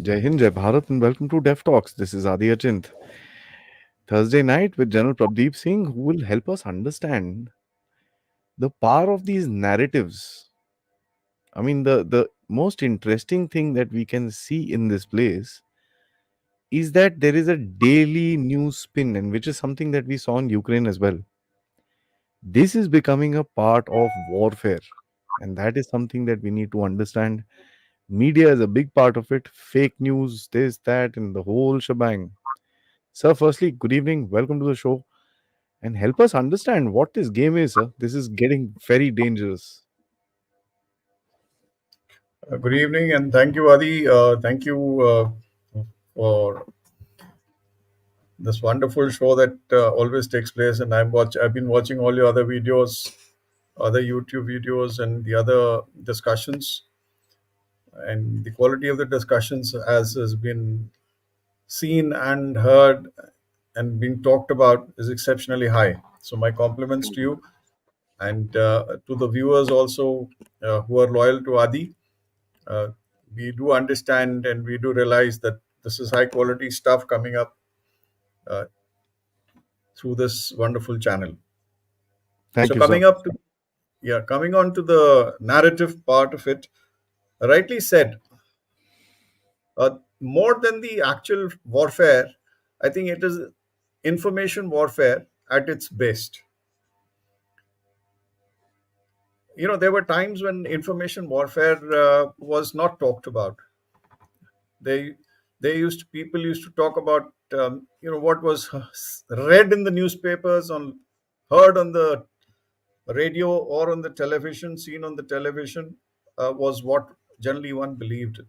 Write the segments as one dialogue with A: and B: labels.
A: Jai Hind, Jai Bharat, and welcome to Dev Talks. This is Adi Achint. Thursday night with General Prabdeep Singh, who will help us understand the power of these narratives. The most interesting thing that we can see in this place is that there is a daily news spin, and which is something that we saw in Ukraine as well. This is becoming a part of warfare, and that is something that we need to understand. Media is a big part of it. Fake news, this, that, and the whole shebang. Sir, firstly, good evening. Welcome to the show and help us understand what this game is, sir. This is getting very dangerous.
B: Good evening, and thank you, Adi. Thank you for this wonderful show that always takes place. And I've been watching all your other videos, other YouTube videos, and the other discussions. And the quality of the discussions, as has been seen and heard and being talked about, is exceptionally high. So my compliments to you and to the viewers also who are loyal to Adi. Uh, we do understand and we do realize that this is high quality stuff coming up uh, through this wonderful channel.
A: Thank
B: So
A: you, sir.
B: coming on to the narrative part of it, rightly said, more than the actual warfare, I think it is information warfare at its best. There were times when information warfare was not talked about. They people used to talk about what was read in the newspapers, on heard on the radio or on the television, seen on the television, was what generally one believed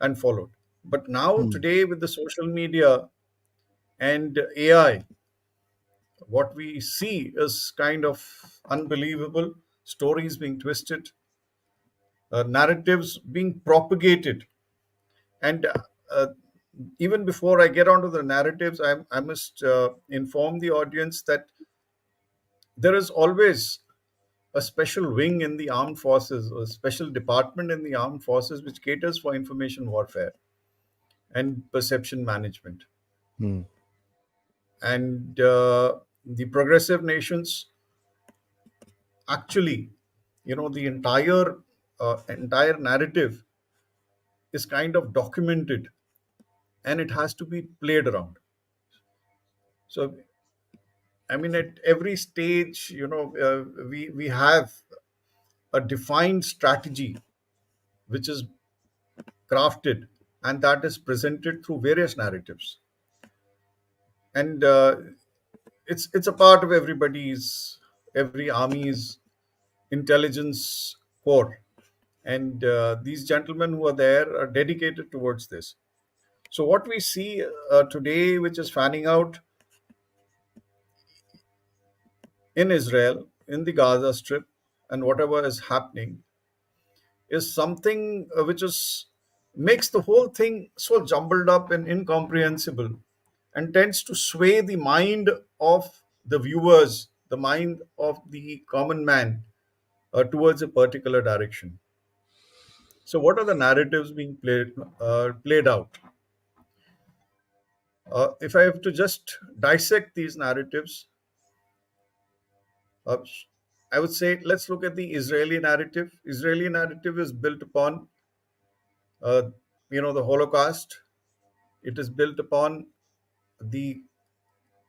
B: and followed. But now
A: Hmm.
B: today, with the social media and AI, what we see is kind of unbelievable. Stories being twisted, narratives being propagated. And even before I get onto the narratives, I must inform the audience that there is always a special wing in the armed forces, a special department in the armed forces which caters for information warfare and perception management.
A: Hmm.
B: And the progressive nations, actually, the entire narrative is kind of documented, and it has to be played around. So I mean, at every stage, we have a defined strategy which is crafted, and that is presented through various narratives. And it's a part of every army's intelligence core. And these gentlemen who are there are dedicated towards this. So what we see today, which is fanning out in Israel, in the Gaza Strip, and whatever is happening, is something which is makes the whole thing so jumbled up and incomprehensible, and tends to sway the mind of the viewers, the mind of the common man, towards a particular direction. So what are the narratives being played out? If I have to just dissect these narratives, uh, I would say let's look at the Israeli narrative. Israeli narrative is built upon uh, the Holocaust. It is built upon the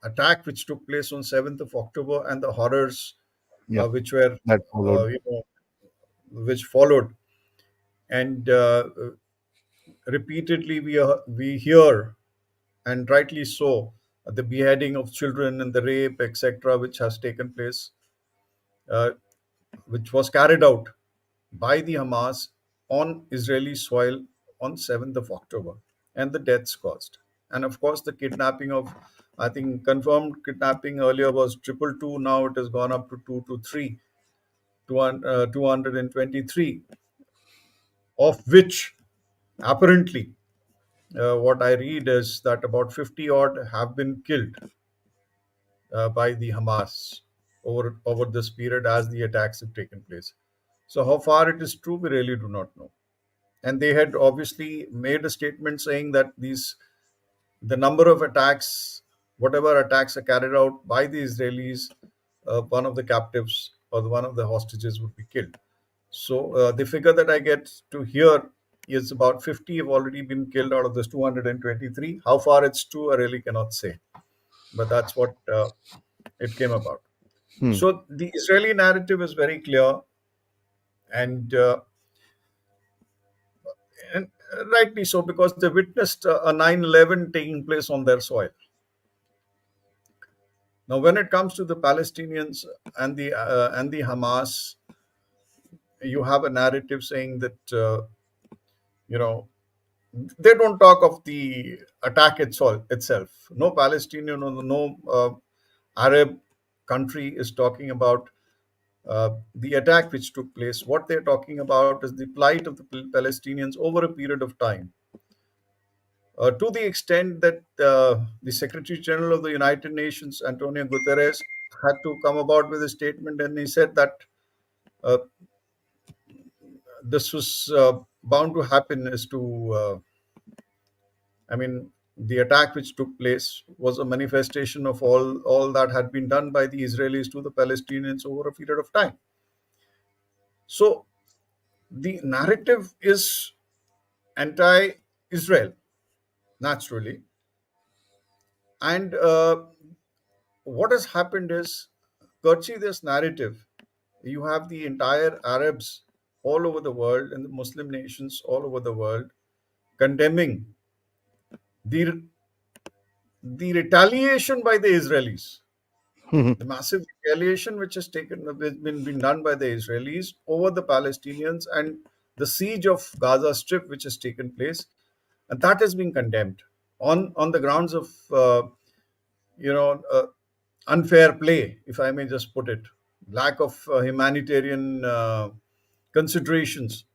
B: attack which took place on 7th of October and the horrors
A: Yeah,
B: which were
A: that followed.
B: which followed. And repeatedly we hear, and rightly so, the beheading of children and the rape, etc., which has taken place, uh, which was carried out by the Hamas on Israeli soil on 7th of October, and the deaths caused. And of course, the kidnapping of, I think, confirmed kidnapping earlier was triple two. Now it has gone up to 223, 223, of which apparently, what I read is that about 50 odd have been killed by the Hamas over this period as the attacks have taken place. So how far it is true, we really do not know. and they had obviously made a statement saying that the number of attacks, whatever attacks are carried out by the Israelis, one of the captives or one of the hostages would be killed. So the figure that I get to hear is about 50 have already been killed out of this 223. How far it's true, I really cannot say, but that's what it came about.
A: Hmm.
B: So the Israeli narrative is very clear, and and rightly so, because they witnessed a 9/11 taking place on their soil. Now, when it comes to the Palestinians and the Hamas, you have a narrative saying that you know they don't talk of the attack itself. No Palestinian or no Arab country is talking about the attack which took place. What they're talking about is the plight of the Palestinians over a period of time. To the extent that the Secretary General of the United Nations, Antonio Guterres, had to come about with a statement, and he said that uh, this was bound to happen. I mean, the attack which took place was a manifestation of all that had been done by the Israelis to the Palestinians over a period of time. So the narrative is anti-Israel naturally, and what has happened is, courtesy this narrative, you have the entire Arabs all over the world and the Muslim nations all over the world condemning the the retaliation by the Israelis, the massive retaliation which has been done by the Israelis over the Palestinians, and the siege of Gaza Strip which has taken place, and that has been condemned on the grounds of you know uh, unfair play, if I may just put it, lack of humanitarian considerations.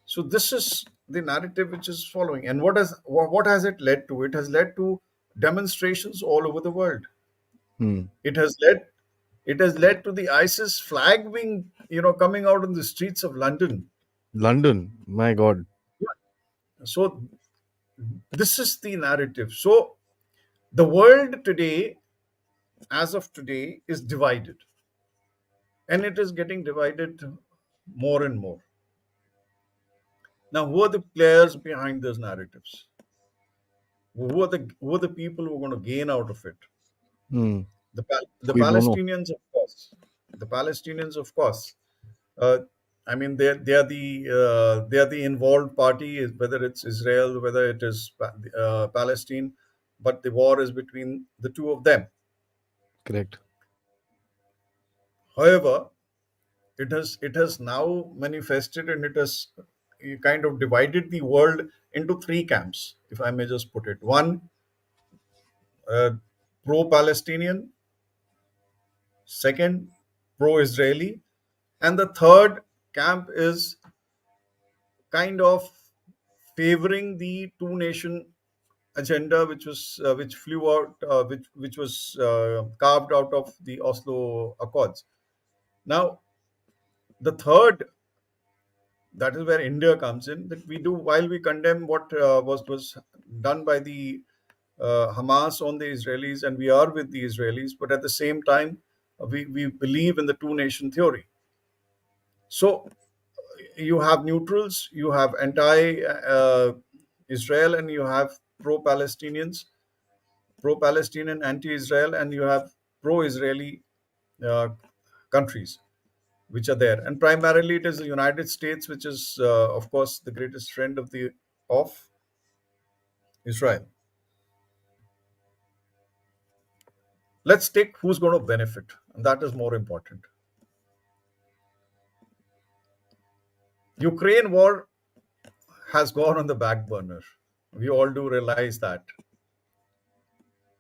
B: So this is the narrative which is following, and what has it led to? It has led to demonstrations all over the world.
A: Hmm.
B: It has led to the ISIS flag being coming out in the streets of London.
A: London, my God.
B: So this is the narrative. So the world today, as of today, is divided, and it is getting divided more and more. Now, who are the players behind those narratives? Who are the people who are going to gain out of it?
A: Hmm.
B: The
A: We don't know.
B: Palestinians, of course. The Palestinians, of course. Uh, I mean, they are the involved party, whether it's Israel, whether it is Palestine, but the war is between the two of them.
A: Correct.
B: However, it has now manifested, and it has kind of divided the world into three camps, if I may just put it. One, uh, pro-Palestinian; second, pro-Israeli; and the third camp is kind of favoring the two-nation agenda, which flew out, which was carved out of the Oslo Accords. Now, the third, that is where India comes in. That we do, while we condemn what was done by the Hamas on the Israelis, and we are with the Israelis, but at the same time, we believe in the two-nation theory. So you have neutrals, you have anti-Israel, and you have pro-Palestinian, anti-Israel, and you have pro-Israeli uh, countries which are there. And primarily, it is the United States, which is, of course, the greatest friend of Israel. Let's take who's going to benefit, and that is more important. Ukraine war has gone on the back burner. We all do realize that.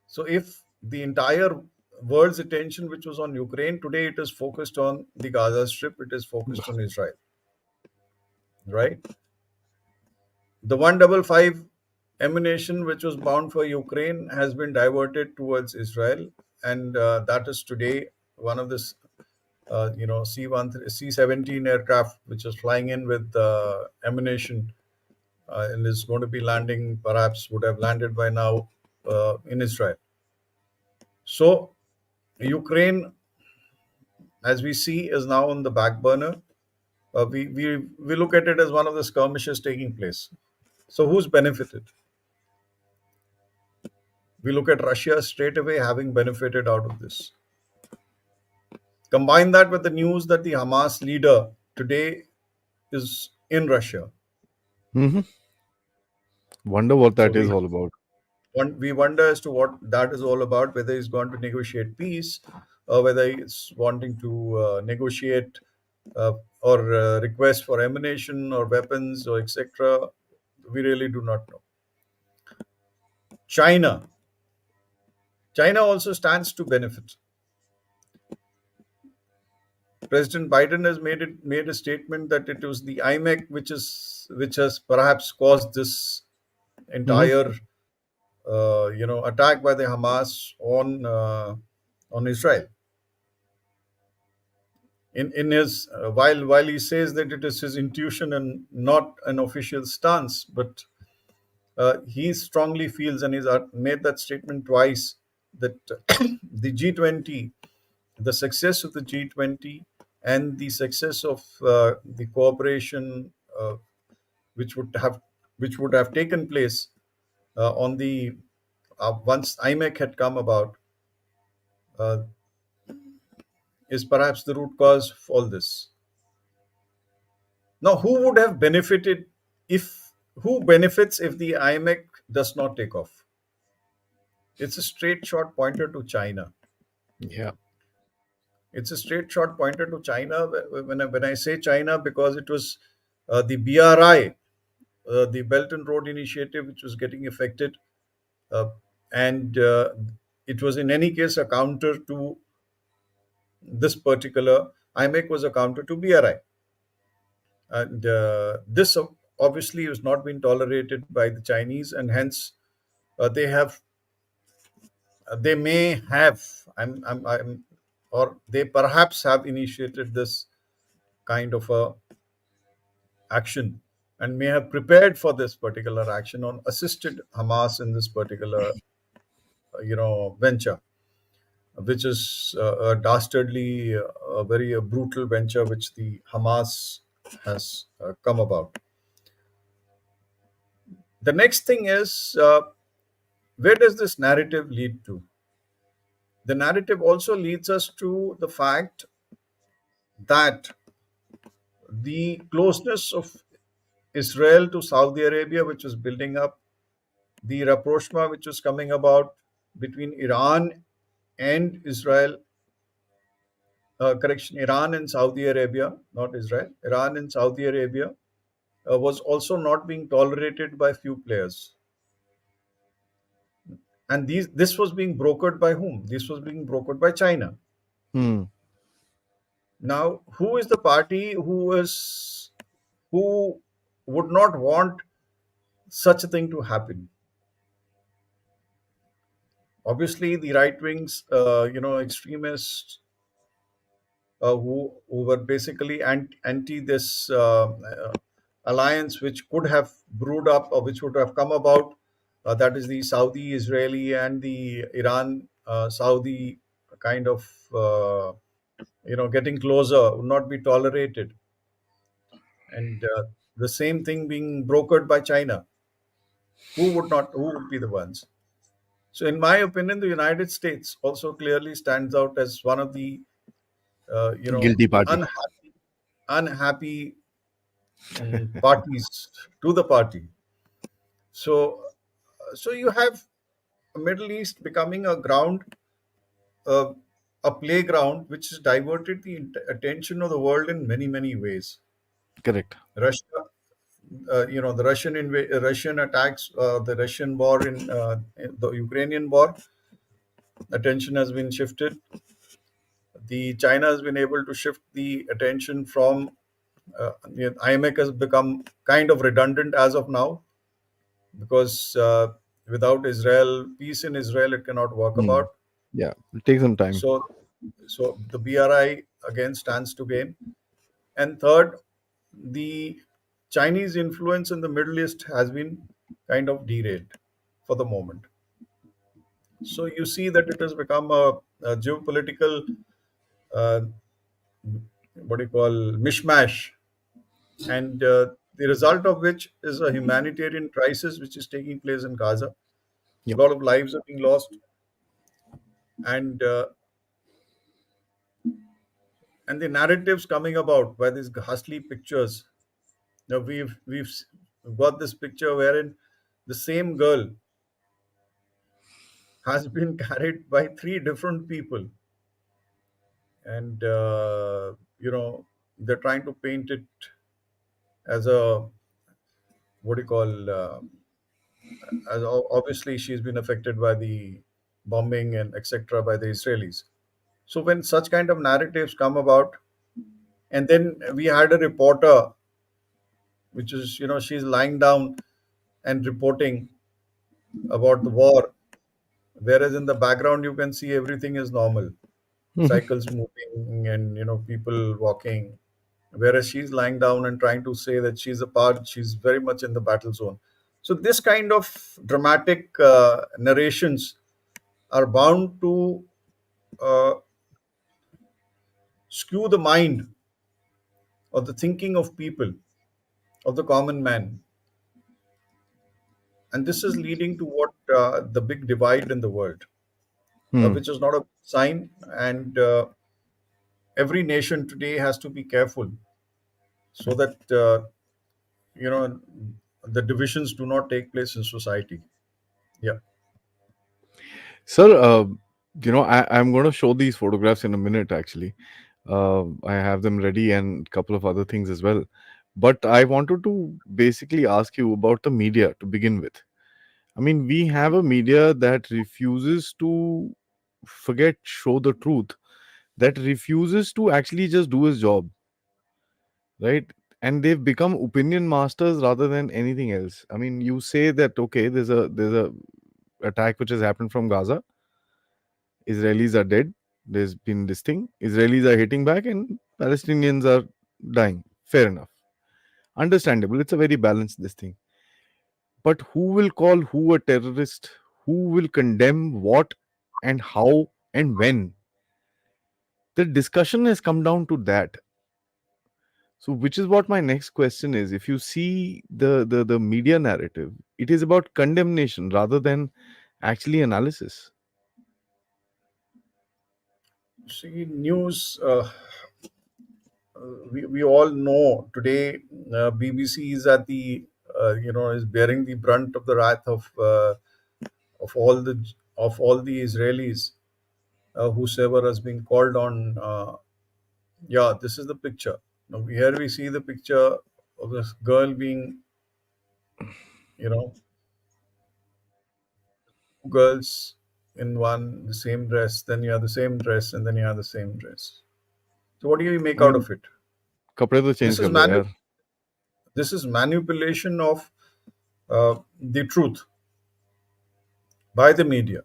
B: So if the entire world's attention, which was on Ukraine, today it is focused on the Gaza Strip, it is focused on Israel, right? The 155 ammunition which was bound for Ukraine has been diverted towards Israel, and that is today one of this, C-17 aircraft which is flying in with ammunition. and is going to be landing, perhaps would have landed by now, in Israel. So Ukraine, as we see, is now on the back burner. We look at it as one of the skirmishes taking place. So who's benefited? We look at Russia straight away having benefited out of this. Combine that with the news that the Hamas leader today is in Russia.
A: Hmm. Wonder what
B: So
A: that is all about.
B: we wonder as to what that is all about, whether he's going to negotiate peace, or whether he's wanting to negotiate, uh, or request for ammunition or weapons or etc. We really do not know. China. China also stands to benefit. President Biden has made a statement that it was the IMEC which has perhaps caused this
A: Hmm.
B: entire attack by the Hamas on Israel. In his while he says that it is his intuition and not an official stance, but he strongly feels, and he's made that statement twice, that the G20, the success of the G20, and the success of the cooperation which would have which would have taken place on the once IMEC had come about, uh, is perhaps the root cause of all this. Now, who would have benefited if who benefits if the IMEC does not take off? It's a straight shot pointer to China.
A: Yeah.
B: It's a straight shot pointer to China. When I say China, because it was the BRI, the Belt and Road Initiative, which was getting affected, uh, and it was in any case a counter to this particular. IMEC was a counter to BRI, and this obviously has not been tolerated by the Chinese, and hence they have they may have or they perhaps have initiated this kind of a action, and may have prepared for this particular action, or assisted Hamas in this particular venture, which is a dastardly, a very brutal venture which the Hamas has come about. The next thing is, where does this narrative lead to? The narrative also leads us to the fact that the closeness of Israel to Saudi Arabia, which was building up, the rapprochement which was coming about between Iran and Israel, Iran and Saudi Arabia, not Israel, Iran and Saudi Arabia, was also not being tolerated by few players. And this was being brokered by whom? This was being brokered by China.
A: Hmm.
B: Now, who is the party who would not want such a thing to happen? Obviously, the right wings, extremists, who were basically anti this alliance, which could have brewed up, or which would have come about. That is the Saudi, Israeli, and the Iran, Saudi kind of, getting closer would not be tolerated, and the same thing being brokered by China. Who would not? Who would be the ones? So, in my opinion, the United States also clearly stands out as one of the
A: Guilty party.
B: unhappy parties to the party. So, so you have Middle East becoming uh, a playground which has diverted the attention of the world in many ways.
A: Correct.
B: Russia, the Russian attacks, the Russian war in the Ukrainian war, attention has been shifted. The China has been able to shift the attention from IMEC has become kind of redundant as of now, because without Israel, peace in Israel, it cannot work
A: Hmm.
B: about.
A: Yeah. It'll take some time.
B: So, so the BRI again stands to gain. And third, the Chinese influence in the Middle East has been kind of derailed for the moment. So you see that it has become a geopolitical, uh, what do you call, mishmash, and the result of which is a humanitarian crisis which is taking place in Gaza. A
A: Yep.
B: lot of lives are being lost, and the narratives coming about by these ghastly pictures. Now we've got this picture wherein the same girl has been carried by three different people, and they're trying to paint it as a, what do you call, obviously she's been affected by the bombing and etc. by the Israelis. So when such kind of narratives come about, and then we had a reporter, which is, she's lying down and reporting about the war, whereas in the background you can see everything is normal, cycles moving and people walking, whereas she's lying down and trying to say that she's very much in the battle zone. So this kind of dramatic narrations are bound to uh, skew the mind or the thinking of people, of the common man, and this is leading to what the big divide in the world,
A: Hmm.
B: which is not a sign. And every nation today has to be careful so that you know the divisions do not take place in society. Yeah.
A: Sir, I'm going to show these photographs in a minute, actually. I have them ready and a couple of other things as well. But I wanted to basically ask you about the media to begin with. I mean, we have a media that refuses to show the truth, that refuses to actually just do his job, right? And they've become opinion masters rather than anything else. I mean, you say that okay, there's a attack which has happened from Gaza. Israelis are dead. There's been this thing. Israelis are hitting back, and Palestinians are dying. Fair enough, understandable. It's a very balanced this thing. But who will call who a terrorist? Who will condemn what and how and when? The discussion has come down to that. So, which is what my next question is. If you see the media narrative, it is about condemnation rather than actually analysis.
B: See, news, we all know today, BBC is at the is bearing the brunt of the wrath of all the Israelis, whosoever has been called on. Yeah, this is the picture. Now here we see the picture of this girl being, you know, two girls in one the same dress, then you have the same dress, and then you have the same dress. So what do you make
A: I
B: out
A: mean,
B: of it?
A: कपड़े तो
B: This
A: change
B: is
A: कर लो यार.
B: manipulation of the truth by the media,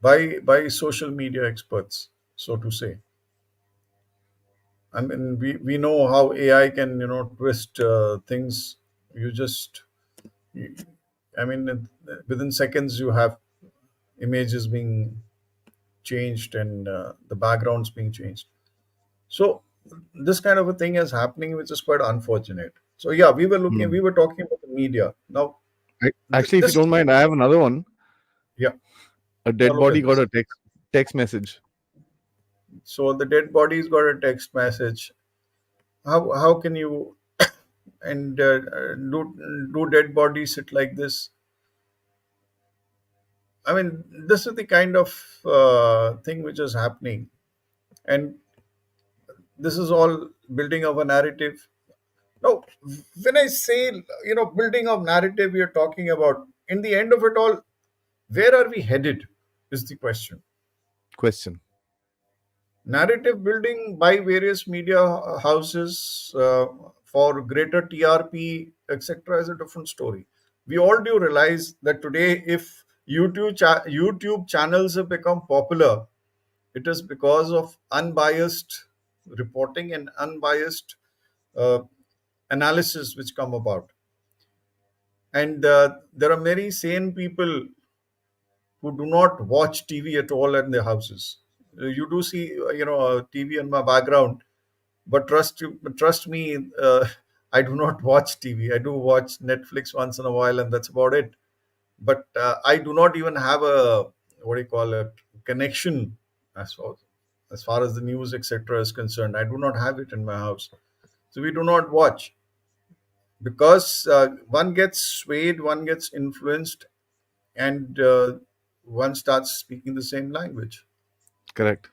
B: by social media experts, so to say. I mean, we know how AI can twist things. You just, you- I mean, within seconds you have images being changed and the backgrounds being changed. So this kind of a thing is happening, which is quite unfortunate. So yeah, we
A: Hmm.
B: were talking about the media. Now
A: Actually, if you
B: this,
A: don't mind, I have another one.
B: yeah,
A: A
B: now
A: dead
B: look
A: body
B: at
A: got
B: this.
A: a text message.
B: So the dead body's got a text message. How can you and do dead bodies sit like this? I mean, this is the kind of thing which is happening, and this is all building of a narrative. No, when I say building of narrative, we are talking about in the end of it all, where are we headed? Is the question.
A: Question.
B: Narrative building by various media houses for greater TRP, etc., is a different story. We all do realize that today, if YouTube channels have become popular, it is because of unbiased reporting and unbiased uh, analysis which come about. And there are many sane people who do not watch TV at all in their houses. You do see, TV in my background, but trust me, I do not watch TV. I do watch Netflix once in a while, and that's about it. But I do not even have a, what do you call it, connection as far as the news etc. is concerned. I do not have it in my house, so we do not watch because one gets swayed, one gets influenced, and one starts speaking the same language.
A: Correct.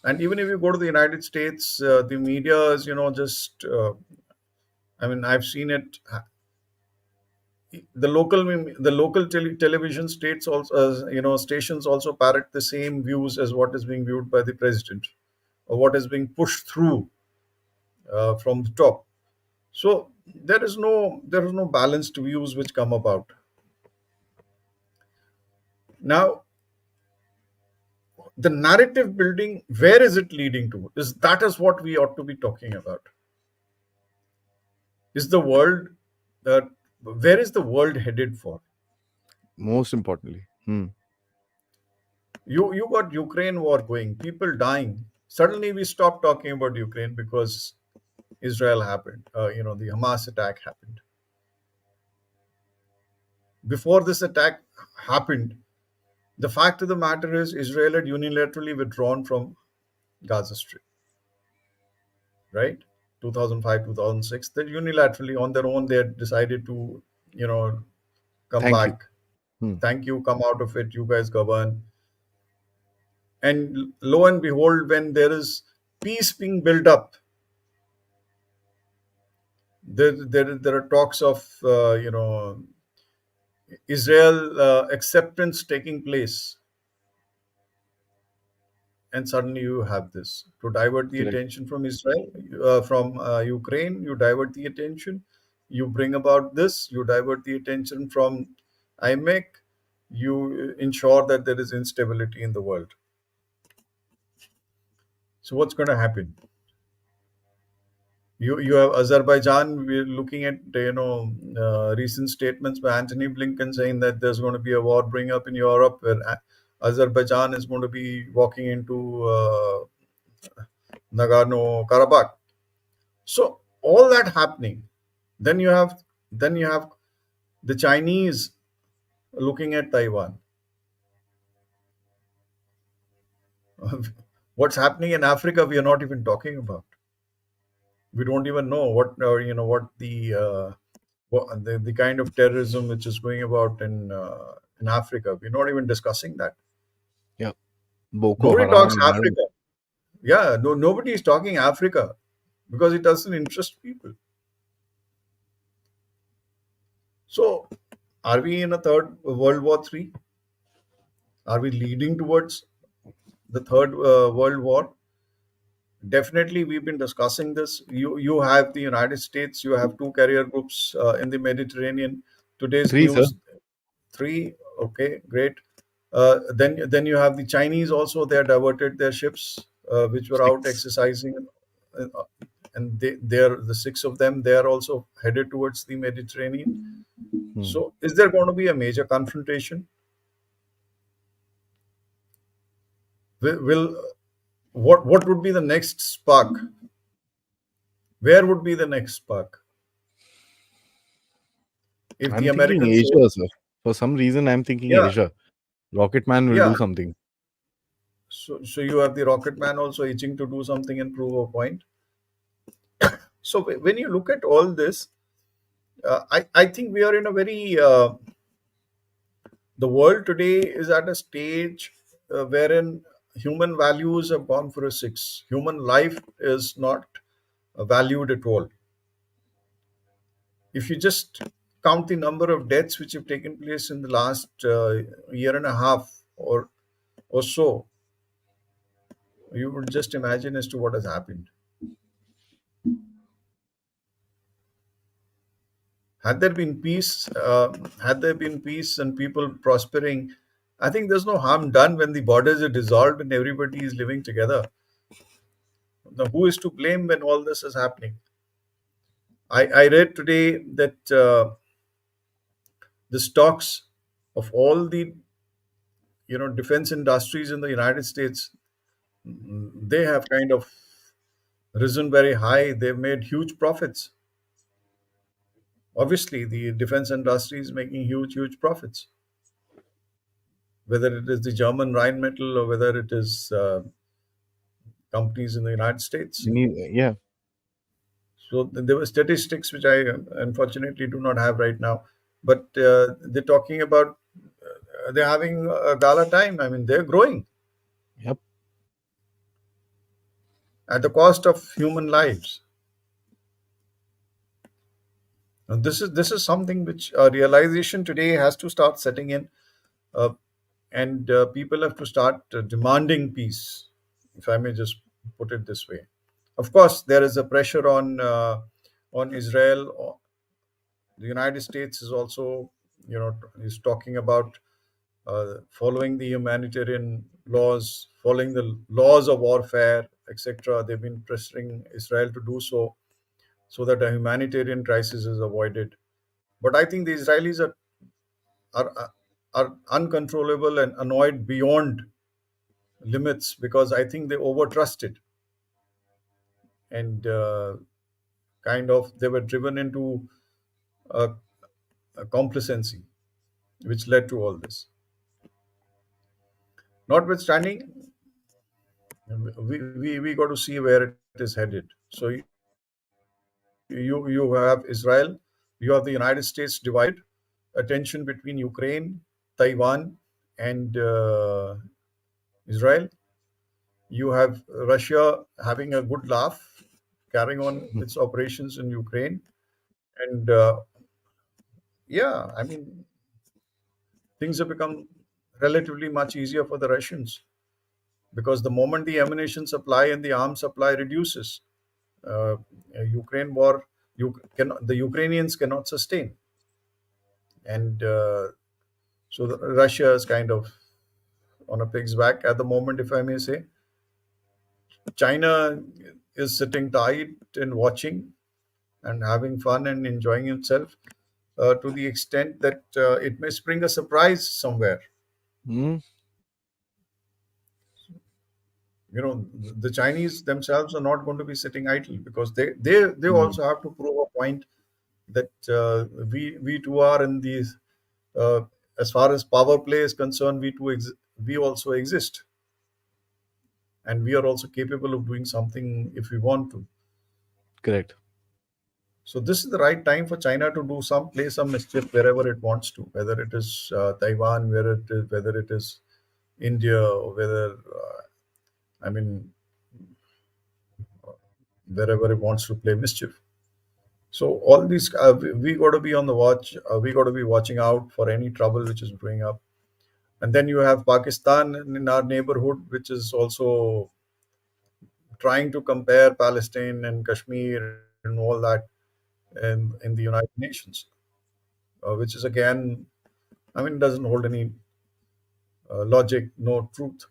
B: And even if you go to the United States, the media is, just I mean, I've seen it. The local television states also, stations also parrot the same views as what is being viewed by the president, or what is being pushed through from the top. So there is no balanced views which come about. Now, the narrative building, where is it leading to? That is what we ought to be talking about. Is the world that Where is the world headed for?
A: Most importantly.
B: You got Ukraine war going, people dying. Suddenly we stopped talking about Ukraine because Israel happened. The Hamas attack happened. Before this attack happened, the fact of the matter is Israel had unilaterally withdrawn from Gaza Strip, right? 2005, 2006. That unilaterally on their own they had decided to, you know, come
A: Thank you.
B: back.
A: Hmm.
B: Thank you, come out of it. You guys govern. And lo and behold, when there is peace being built up, there are talks of Israel acceptance taking place, and suddenly you have this to divert the
A: Correct.
B: attention from Israel, from Ukraine. You divert the attention. You bring about this. You divert the attention from IMEC. You ensure that there is instability in the world. So what's going to happen? You have Azerbaijan. We're looking at recent statements by Antony Blinken saying that there's going to be a war bring up in Europe where Azerbaijan is going to be walking into Nagorno Karabakh. So all that happening, then you have the Chinese looking at Taiwan. What's happening in Africa, we are not even talking about. We don't even know what the kind of terrorism which is going about in Africa. We're not even discussing that.
A: Yeah. Boko
B: Nobody
A: Haram
B: talks
A: and all.
B: Africa. Yeah, no, nobody is talking Africa because it doesn't interest people. So, are we in a third World War III? Are we leading towards the third World War? Definitely, we've been discussing this. You have the United States. You have two carrier groups in the Mediterranean. Today's
A: Three, sir.
B: news, three. Okay, great. Then you have the Chinese also. They diverted their ships, which were out
A: Six.
B: exercising, uh, and they're the six of them. They are also headed towards the Mediterranean.
A: Hmm.
B: So, is there going to be a major confrontation? Will what would be the next spark? Where would be the next spark if the
A: I'm thinking
B: American
A: Asia,
B: force?
A: sir. For some reason, I'm thinking
B: Yeah,
A: Asia. Rocket Man will
B: yeah.
A: do something.
B: So you have the Rocket Man also itching to do something and prove a point. So when you look at all this, I think we are in a very the world today is at a stage wherein human values have gone for a six. Human life is not valued at all. If you just count the number of deaths which have taken place in the last year and a half or so, you would just imagine as to what has happened. Had there been peace and people prospering, I think there's no harm done when the borders are dissolved and everybody is living together. Now, who is to blame when all this is happening? I read today that the stocks of all the defense industries in the United States, they have kind of risen very high. They've made huge profits. Obviously, the defense industry is making huge profits, whether it is the German Rheinmetall or whether it is companies in the United States.
A: Yeah.
B: So there were statistics which I unfortunately do not have right now, but they're talking about they're having a gala time. I mean, they're growing
A: Yep.
B: at the cost of human lives. And this is something which realization today has to start setting in, uh, and people have to start demanding peace, if I may just put it this way. Of course, there is a pressure on Israel. The United States is also, is talking about following the humanitarian laws, following the laws of warfare, etc. They've been pressuring Israel to do so that a humanitarian crisis is avoided. But I think the Israelis are are uncontrollable and annoyed beyond limits, because I think they overtrusted, and kind of they were driven into a, a complacency, which led to all this. Notwithstanding, we got to see where it is headed. So you have Israel, you have the United States divided, a tension between Ukraine, Taiwan, and Israel. You have Russia having a good laugh, carrying on its operations in Ukraine, and yeah, I mean, things have become relatively much easier for the Russians, because the moment the ammunition supply and the arms supply reduces, uh, Ukraine war, the Ukrainians cannot sustain, and so Russia is kind of on a pig's back at the moment, if I may say. China is sitting tight and watching and having fun and enjoying itself, to the extent that it may spring a surprise somewhere.
A: Mm,
B: The Chinese themselves are not going to be sitting idle, because they
A: mm.
B: also have to prove a point that we too are in these. Uh, as far as power play is concerned, we also exist, and we are also capable of doing something if we want to.
A: Correct.
B: So this is the right time for China to do some play some mischief wherever it wants to, whether it is Taiwan, whether it is India, or whether I mean wherever it wants to play mischief. So all these we got to be on the watch. We got to be watching out for any trouble which is brewing up. And then you have Pakistan in our neighborhood, which is also trying to compare Palestine and Kashmir and all that in the United Nations, which is again, I mean, doesn't hold any logic, no truth.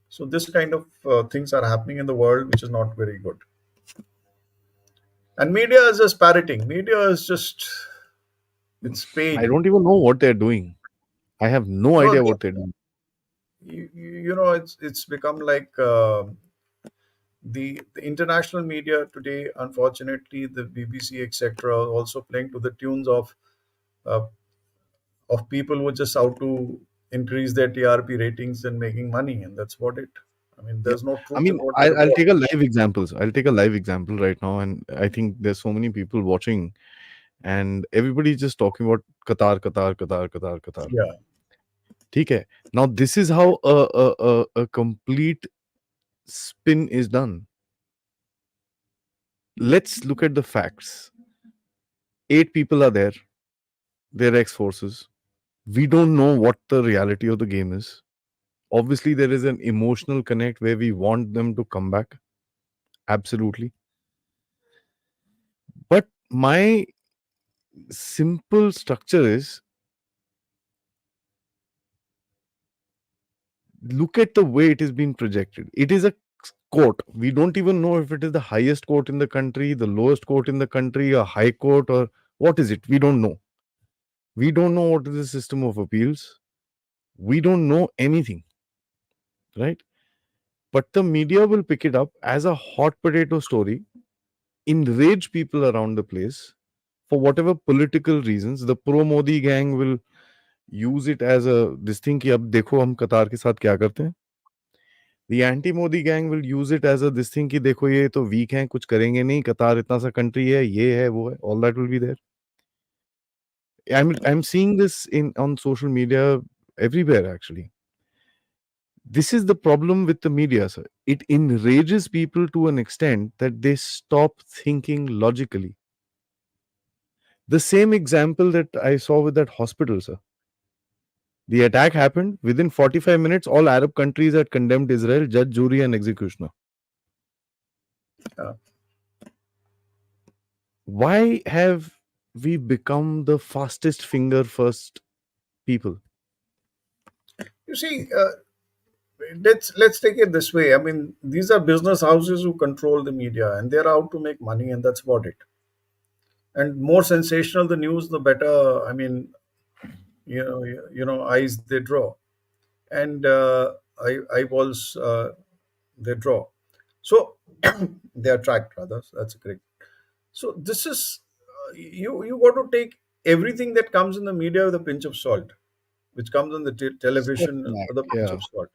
B: So this kind of things are happening in the world, which is not very good. And media is just parroting. Media is just, it's
A: I
B: paid.
A: don't even know what they're doing. I have no
B: No,
A: idea what they're doing.
B: it's become like the international media today. Unfortunately, the BBC, etc., also playing to the tunes uh, of people who are just out to increase their TRP ratings and making money, and that's what it. I mean,
A: Yeah.
B: there's no
A: I
B: truth in
A: mean,
B: what they
A: I'll
B: report.
A: take a live examples. I'll take a live example right now, and I think there's so many people watching, and everybody's just talking about Qatar, Qatar, Qatar, Qatar, Qatar.
B: Yeah,
A: Okay. Now this is how a complete spin is done. Let's look at the facts. 8 people are there. They're ex forces. We don't know what the reality of the game is. Obviously, there is an emotional connect where we want them to come back. Absolutely. But my simple structure is, look at the way it is being projected. It is a court. We don't even know if it is the highest court in the country, the lowest court in the country, a high court, or what is it. We don't know. We don't know what is the system of appeals. We don't know anything, right? But the media will pick it up as a hot potato story, enrage people around the place for whatever political reasons. The pro Modi gang will use it as a this thing कि अब देखो हम कतार के साथ क्या करते हैं. The anti Modi gang will use it as a this thing कि देखो ये तो weak हैं, कुछ करेंगे नहीं, कतार इतना सा country है, ये है वो है. All that will be there. I'm seeing this in on social media everywhere actually. This is the problem with the media, sir. It enrages people to an extent that they stop thinking logically. The same example that I saw with that hospital, sir. The attack happened within 45 minutes. All Arab countries had condemned Israel, judge, jury, and executioner.
B: Yeah.
A: Why have we become the fastest finger first people?
B: You see, let's take it this way. I mean, these are business houses who control the media, and they're out to make money, and that's about it. And more sensational the news, the better. I mean, eyes they draw, and eyeballs they draw. So they attract rather. That's correct. So this is you got to take everything that comes in the media with a pinch of salt, which comes on the
A: Step
B: television
A: back.
B: with a pinch
A: Yeah.
B: of salt.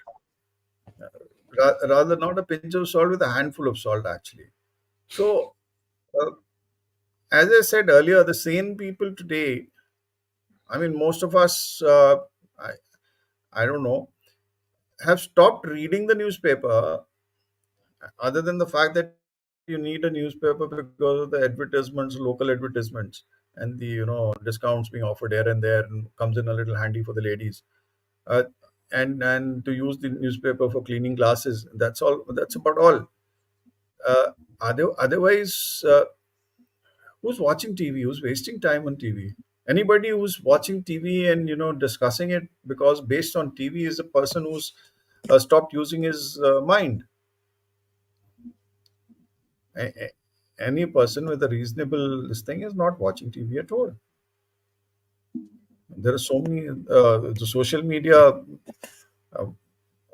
B: Rather not a pinch of salt with a handful of salt actually. So uh, as I said earlier, the sane people today, I mean, most of us, I, I don't know, have stopped reading the newspaper, other than the fact that you need a newspaper because of the advertisements, local advertisements, and the discounts being offered here and there, and comes in a little handy for the ladies, uh, and to use the newspaper for cleaning glasses. That's all. That's about all. Otherwise, who's watching TV? Who's wasting time on TV? Anybody who's watching TV and discussing it because based on TV is a person who's stopped using his mind. Any person with a reasonable this thing is not watching TV at all. There are so many. The social media uh,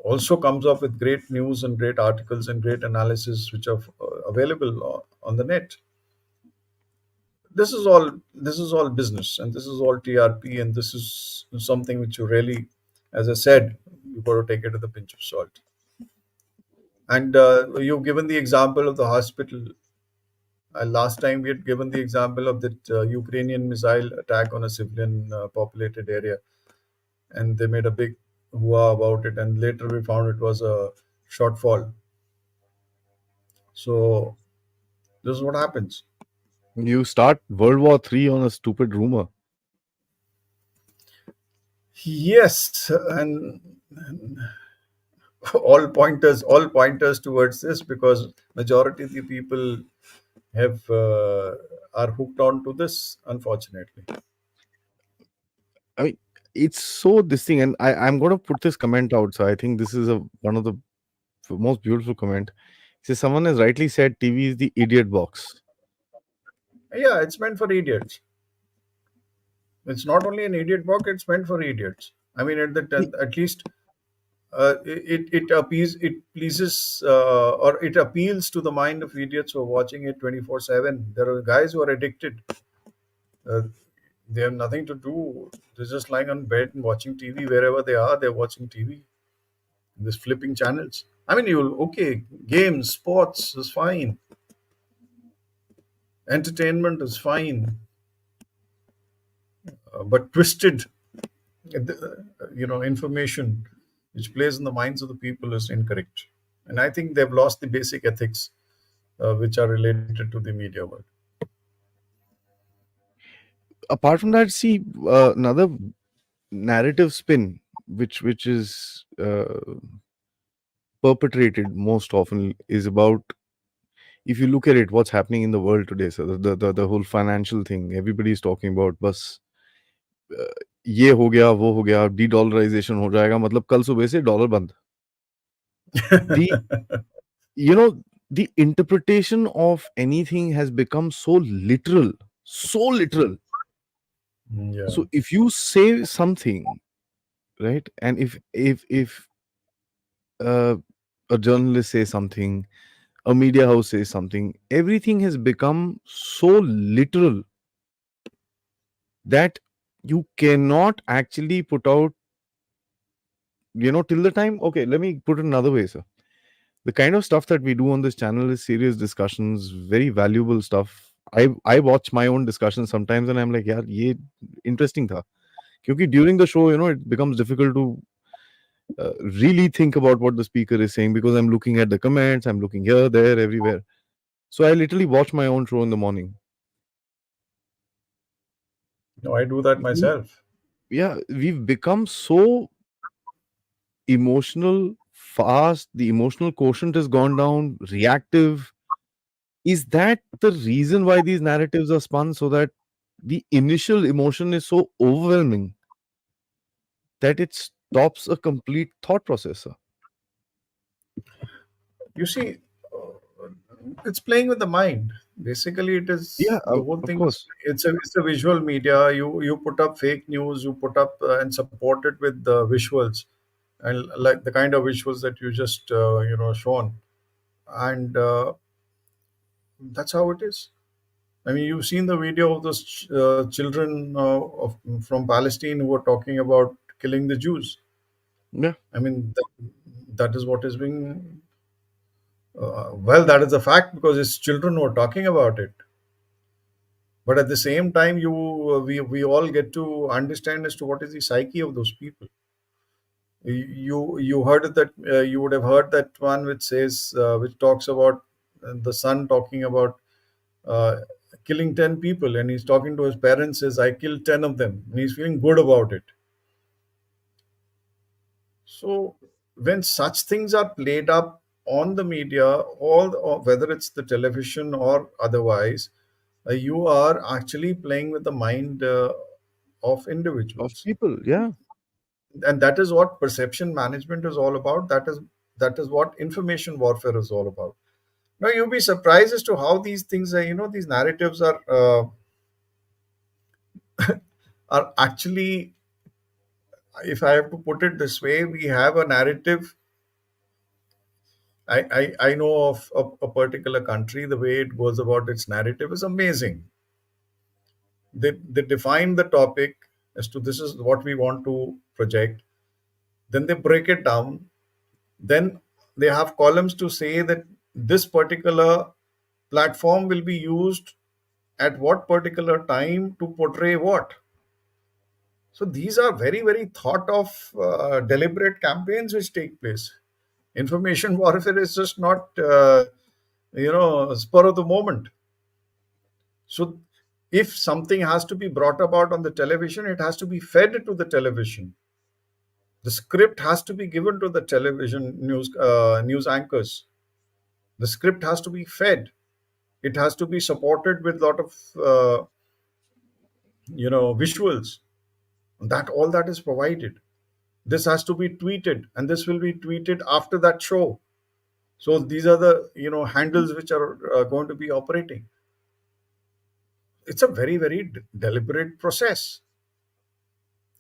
B: also comes up with great news and great articles and great analysis which are available on the net. This is all business, and this is all TRP, and this is something which you really, as I said, you got to take it with a pinch of salt. And you've given the example of the hospital. Last time we had given the example of that Ukrainian missile attack on a civilian populated area, and they made a big hoo about it, and later we found it was a shortfall. So this is what happens.
A: You start World War III on a stupid rumor.
B: Yes, and all pointers towards this, because majority of the people have are hooked on to this, unfortunately.
A: I mean, it's so this thing, and I'm going to put this comment out. So I think this is one of the most beautiful comment. So someone has rightly said TV is the idiot box.
B: Yeah, it's meant for idiots. It's not only an idiot book, it's meant for idiots. I mean, at least it pleases or it appeals to the mind of idiots who are watching it 24/7. There are guys who are addicted. uh, they have nothing to do. They're just lying on bed and watching TV. Wherever they are, they're watching TV. Just flipping channels. I mean, you'll okay, games, sports is fine, entertainment is fine, but twisted, information which plays in the minds of the people is incorrect. And I think they've lost the basic ethics which are related to the media world.
A: Apart from that, see another narrative spin, which is perpetrated most often, is about, if you look at it, what's happening in the world today. So the whole financial thing, everybody is talking about. बस ये हो गया, वो हो गया, de-dollarization हो जाएगा, मतलब कल सुबह से डॉलर बंद. The you know, the interpretation of anything has become so literal, so literal.
B: Yeah.
A: So if you say something, right, and if uh, a journalist says something, a media house says something, everything has become so literal that you cannot actually put out, till the time. Okay, let me put it another way, sir. The kind of stuff that we do on this channel is serious discussions, very valuable stuff. I watch my own discussions sometimes and I'm like, yeah, ye interesting tha. Because during the show, it becomes difficult to really think about what the speaker is saying, because I'm looking at the comments, I'm looking here, there, everywhere. So I literally watch my own show in the morning.
B: No, I do that
A: We,
B: myself.
A: yeah, we've become so emotional, fast. The emotional quotient has gone down, reactive. Is that the reason why these narratives are spun, so that the initial emotion is so overwhelming that it stops a complete thought process, sir?
B: You see, it's playing with the mind. Basically, it
A: Yeah,
B: is the whole
A: of
B: thing.
A: course.
B: It's a visual media. You put up fake news. You put up and support it with the visuals, and like the kind of visuals that you just shown, and that's how it is. I mean, you've seen the video of those children from Palestine who were talking about killing the Jews.
A: Yeah,
B: I mean, that is what is being. Well, that is a fact because it's children who are talking about it. But at the same time, we all get to understand as to what is the psyche of those people. You heard it that you would have heard that one which says which talks about the son talking about uh, killing 10 people, and he's talking to his parents, says I killed 10 of them, and he's feeling good about it. So when such things are played up on the media, or whether it's the television or otherwise, you are actually playing with the mind of
A: of
B: individuals,
A: people. Yeah,
B: and that is what perception management is all about. That is what information warfare is all about. Now you'll be surprised as to how these things are, these narratives are actually, if I have to put it this way, we have a narrative. I know of a particular country, the way it goes about its narrative is amazing. They define the topic as to this is what we want to project, then they break it down, then they have columns to say that this particular platform will be used at what particular time to portray what. So these are very, very thought of deliberate campaigns which take place. Information warfare is just not spur of the moment. So if something has to be brought about on the television, it has to be fed to the television. The script has to be given to the television news anchors. The script has to be fed. It has to be supported with a lot of visuals. That all that is provided. This has to be tweeted, and this will be tweeted after that show. So these are the handles which are going to be operating. It's a very, very deliberate process.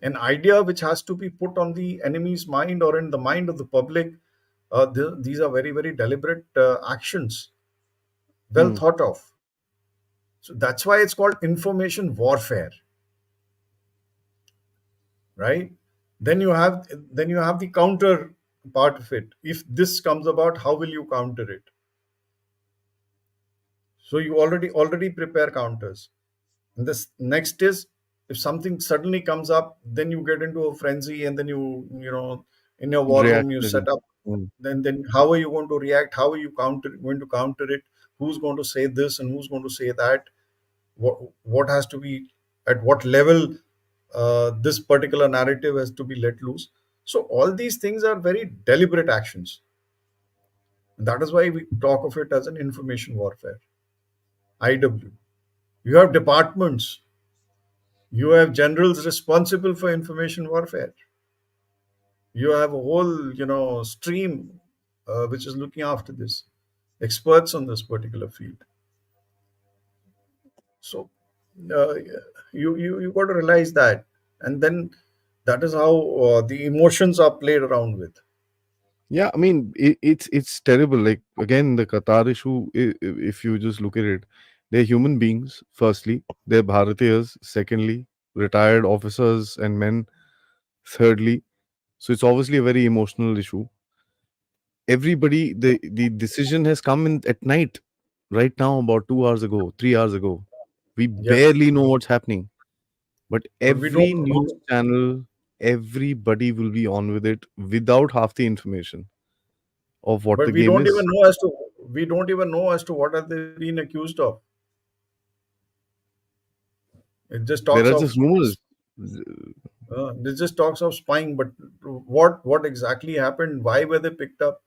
B: An idea which has to be put on the enemy's mind or in the mind of the public. These are very, very deliberate actions, well
A: hmm.
B: thought of. So that's why it's called information warfare, right? Then you have the counter part of it. If this comes about, how will you counter it? So you already prepare counters. And this next is, if something suddenly comes up, then you get into a frenzy, and then in your war room you set
A: Reactionary.
B: up.
A: Hmm.
B: Then how are you going to react? How are you going to counter it? Who's going to say this and who's going to say that? What has to be, at what level this particular narrative has to be let loose. So all these things are very deliberate actions. And that is why we talk of it as an information warfare. IW. You have departments. You have generals responsible for information warfare. You have a whole stream which is looking after this. experts on this particular field. So uh, you got to realize that, and then that is how the emotions are played around with.
A: Yeah, I mean, it's terrible. Like again, the Qatar issue. If you just look at it, they're human beings. Firstly, they're Bharatiyas. Secondly, retired officers and men. Thirdly, so it's obviously a very emotional issue. Everybody, the decision has come in at night. Right now, about 2 hours ago, 3 hours ago, we
B: Yes,
A: barely know what's happening. But
B: but we don't
A: every news channel, everybody will be on with it without half the information of what
B: but
A: the game is.
B: we don't even know as to what are they being accused of. It just
A: There
B: talks
A: are
B: of
A: just rumors.
B: it just talks of spying, but what exactly happened? Why were they picked up?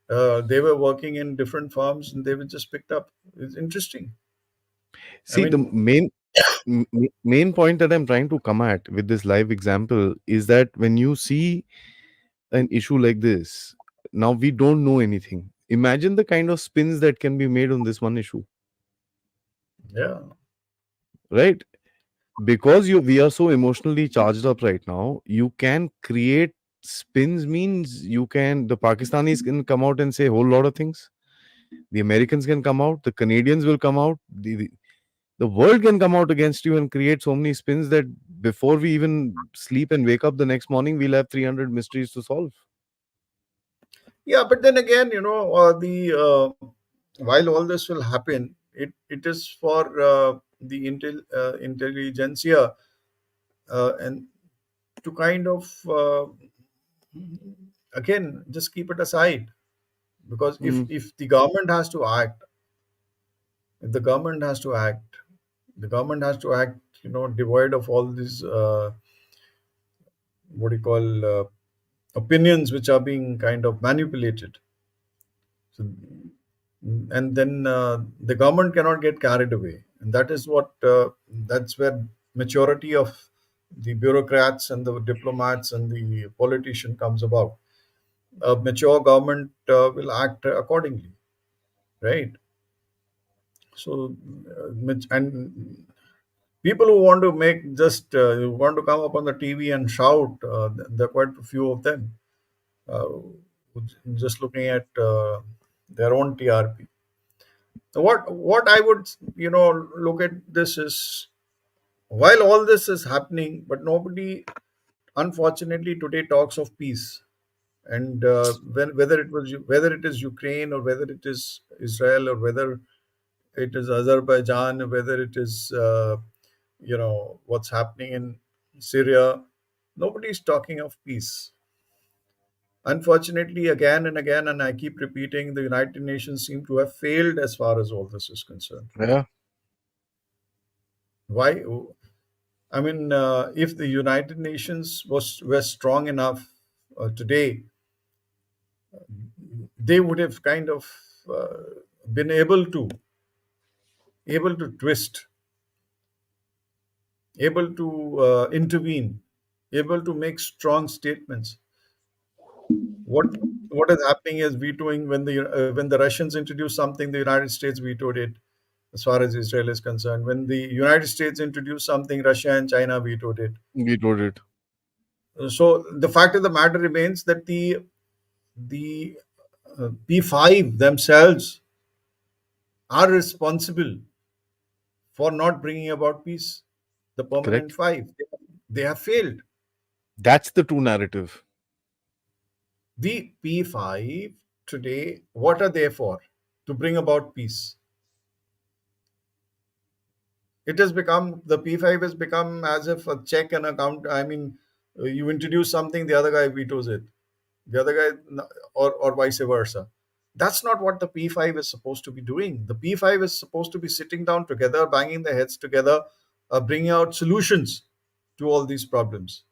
B: They were working in different firms and they were just picked up. It's interesting. I
A: See, the
B: mean,
A: main point that I'm trying to come at with this live example is that when you see an issue like this, now we don't know anything. Imagine the kind of spins that can be made on this one issue,
B: yeah,
A: right? Because we are so emotionally charged up right now, you can create spins. Means you can, the Pakistanis can come out and say a whole lot of things, the Americans can come out, the Canadians will come out, the world can come out against you and create so many spins that before we even sleep and wake up the next morning, we'll have 300 mysteries to solve.
B: yeah. But then again, the while all this will happen, it is for the intelligentsia and to kind of again just keep it aside, because
A: Mm,
B: if the government has to act, if the government has to act, the government has to act, devoid of all these what do you call opinions which are being kind of manipulated. So, and then the government cannot get carried away, and that is what that's where maturity of the bureaucrats and the diplomats and the politician comes about. A mature government will act accordingly, right? So, and people who want to make just who want to come up on the TV and shout, there are quite a few of them, uh, just looking at their own TRP. What I would look at this is, while all this is happening, but nobody unfortunately today talks of peace. And whether it is Ukraine or whether it is Israel or whether it is Azerbaijan or whether it is what's happening in Syria, nobody is talking of peace. Unfortunately, again and again, and I keep repeating, the United Nations seem to have failed as far as all this is concerned.
A: yeah,
B: Why? I mean, if the United Nations were strong enough today, they would have kind of uh, been able to twist, able to intervene, able to make strong statements. What what is happening is vetoing. When the Russians introduced something, the United States vetoed it. As far as Israel is concerned, when the United States introduced something, Russia and China vetoed it.
A: we told it.
B: So the fact of the matter remains that the P5 themselves are responsible for not bringing about peace. The permanent
A: Correct.
B: five, they have failed.
A: That's the true narrative.
B: The P5 today, what are they for? To bring about peace. It has become, the P5 has become as if a check and account. I mean, you introduce something, the other guy vetoes it. The other guy, or vice versa. That's not what the P5 is supposed to be doing. The P5 is supposed to be sitting down together, banging their heads together, bringing out solutions to all these problems.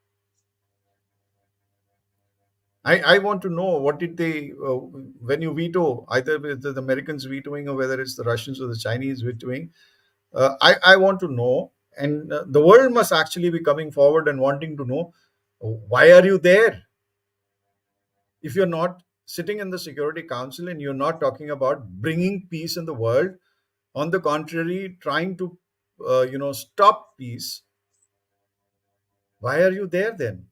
B: I want to know, what did they, when you veto, either with the Americans vetoing or whether it's the Russians or the Chinese vetoing, I want to know, and the world must actually be coming forward and wanting to know, why are you there if you're not? sitting in the Security Council and you're not talking about bringing peace in the world. On the contrary, trying to stop peace. Why are you there then?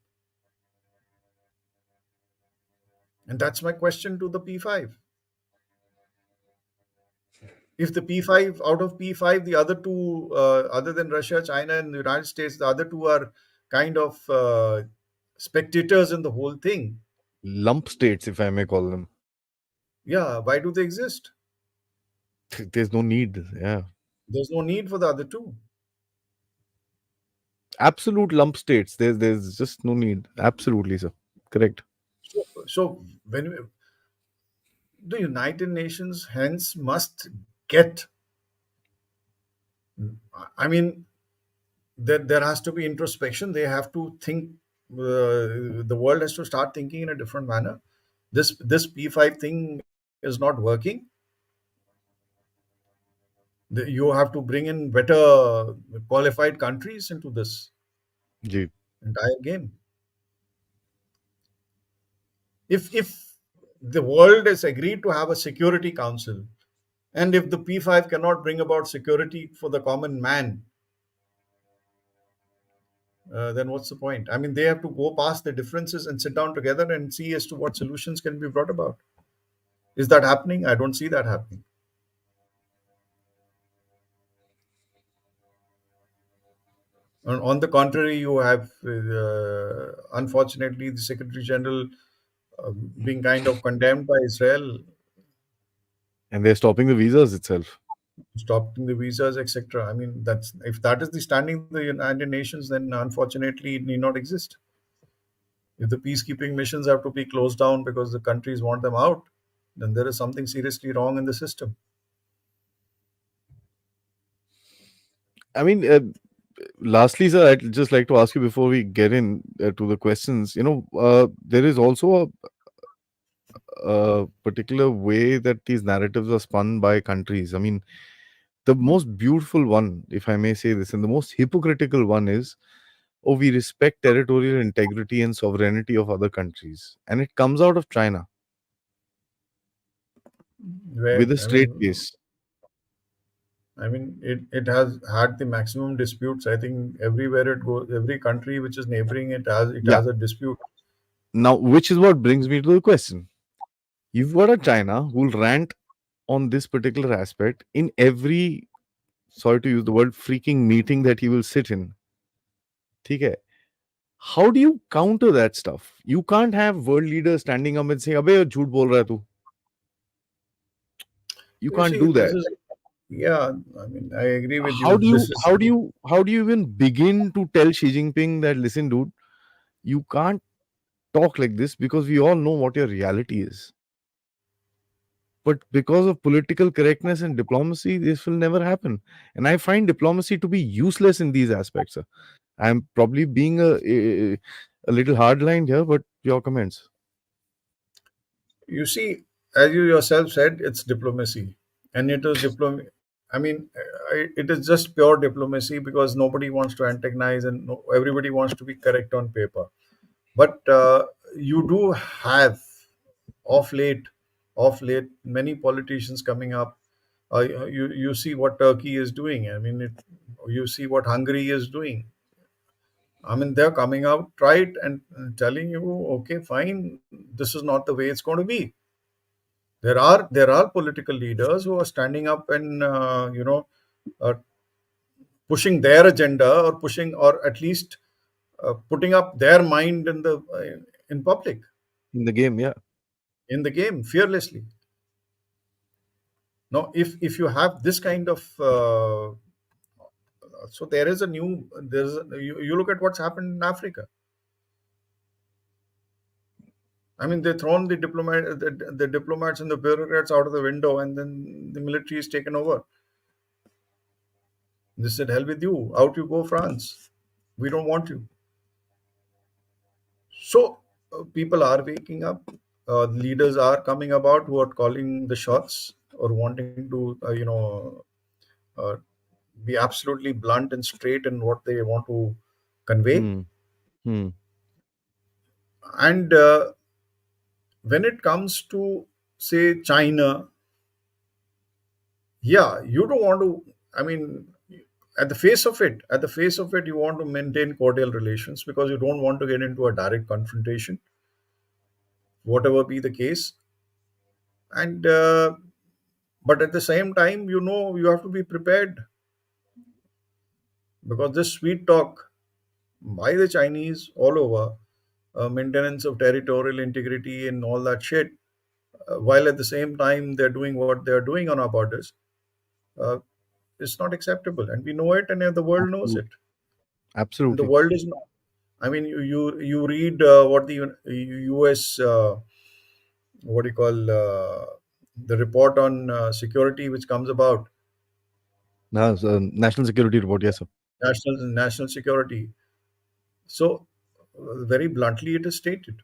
B: And that's my question to the P5. If the P5, out of P5, the other two, other than Russia, China, and the United States, the other two are kind of spectators in the whole thing.
A: Lump states, if I may call them.
B: Yeah, why do they exist?
A: There's no need. Yeah.
B: There's no need for the other two.
A: Absolute lump states. There's just no need. Absolutely, sir. Correct.
B: So when the United Nations hence must get, I mean, there has to be introspection. They have to think. The world has to start thinking in a different manner. This P5 thing is not working. You have to bring in better qualified countries into this
A: Ji.
B: entire game. If the world has agreed to have a security council, and if the P5 cannot bring about security for the common man, then what's the point? I mean, they have to go past the differences and sit down together and see as to what solutions can be brought about. Is that happening? I don't see that happening. On the contrary, you have, unfortunately, the Secretary General being kind of condemned by Israel,
A: And they're stopping the visas itself.
B: stopping the visas, etc. I mean, that's if that is the standing of the United Nations, then unfortunately it need not exist. If the peacekeeping missions have to be closed down because the countries want them out, then there is something seriously wrong in the system.
A: I mean, lastly, sir, I'd just like to ask you before we get in to the questions. There is also a particular way that these narratives are spun by countries. I mean, the most beautiful one, if I may say this, and the most hypocritical one is, oh, we respect territorial integrity and sovereignty of other countries. And it comes out of China with
B: Where
A: a straight face.
B: it has had the maximum disputes. I think everywhere it goes, every country which is neighboring it
A: Yeah.
B: has a dispute.
A: Now, which is what brings me to the question. You've got a China who'll rant on this particular aspect in every, sorry to use the word, freaking meeting that he will sit in. Okay. How do you counter that stuff? You can't have world leaders standing up and saying, "Abey, ye jhoot bol raha hai tu." You
B: You
A: can't
B: see,
A: do
B: this
A: that.
B: is yeah. I mean, I agree with
A: How
B: you.
A: do
B: This
A: you
B: is
A: how do you how do you even begin to tell Xi Jinping that, listen, dude, you can't talk like this because we all know what your reality is. But because of political correctness and diplomacy, this will never happen. And I find diplomacy to be useless in these aspects. Sir. I'm probably being a little hardlined here, but your comments.
B: you see, as you yourself said, it's diplomacy, and it is I mean, it is just pure diplomacy because nobody wants to antagonize and everybody wants to be correct on paper. But you do have of late, many politicians coming up. You see what Turkey is doing. I mean, you see what Hungary is doing. I mean, they're coming out right and telling you, okay, fine, this is not the way it's going to be. There are political leaders who are standing up and uh, pushing their agenda, or pushing, or at least putting up their mind in public,
A: In the game, yeah.
B: in the game, fearlessly. Now, if you have this kind of so there is a new there's you look at what's happened in Africa. I mean, they thrown the diplomats and the bureaucrats out of the window, and then the military is taken over. They said, "Hell with you, out you go, France. We don't want you." So people are waking up. Leaders are coming about who are calling the shots, or wanting to, uh, be absolutely blunt and straight in what they want to convey.
A: Hmm. Hmm.
B: And when it comes to, say, China, yeah, you don't want to, I mean, at the face of it, you want to maintain cordial relations because you don't want to get into a direct confrontation, whatever be the case. And but at the same time, you have to be prepared, because this sweet talk by the Chinese all over, maintenance of territorial integrity and all that shit, while at the same time they're doing what they're doing on our borders, uh, is not acceptable, and we know it, and the world knows
A: Absolutely.
B: it. And the
A: Absolutely.
B: world is not. I mean, you read what the U.S. What do you call the report on security, which comes about
A: Now, national security report, yes, sir.
B: national security. So, very bluntly, it is stated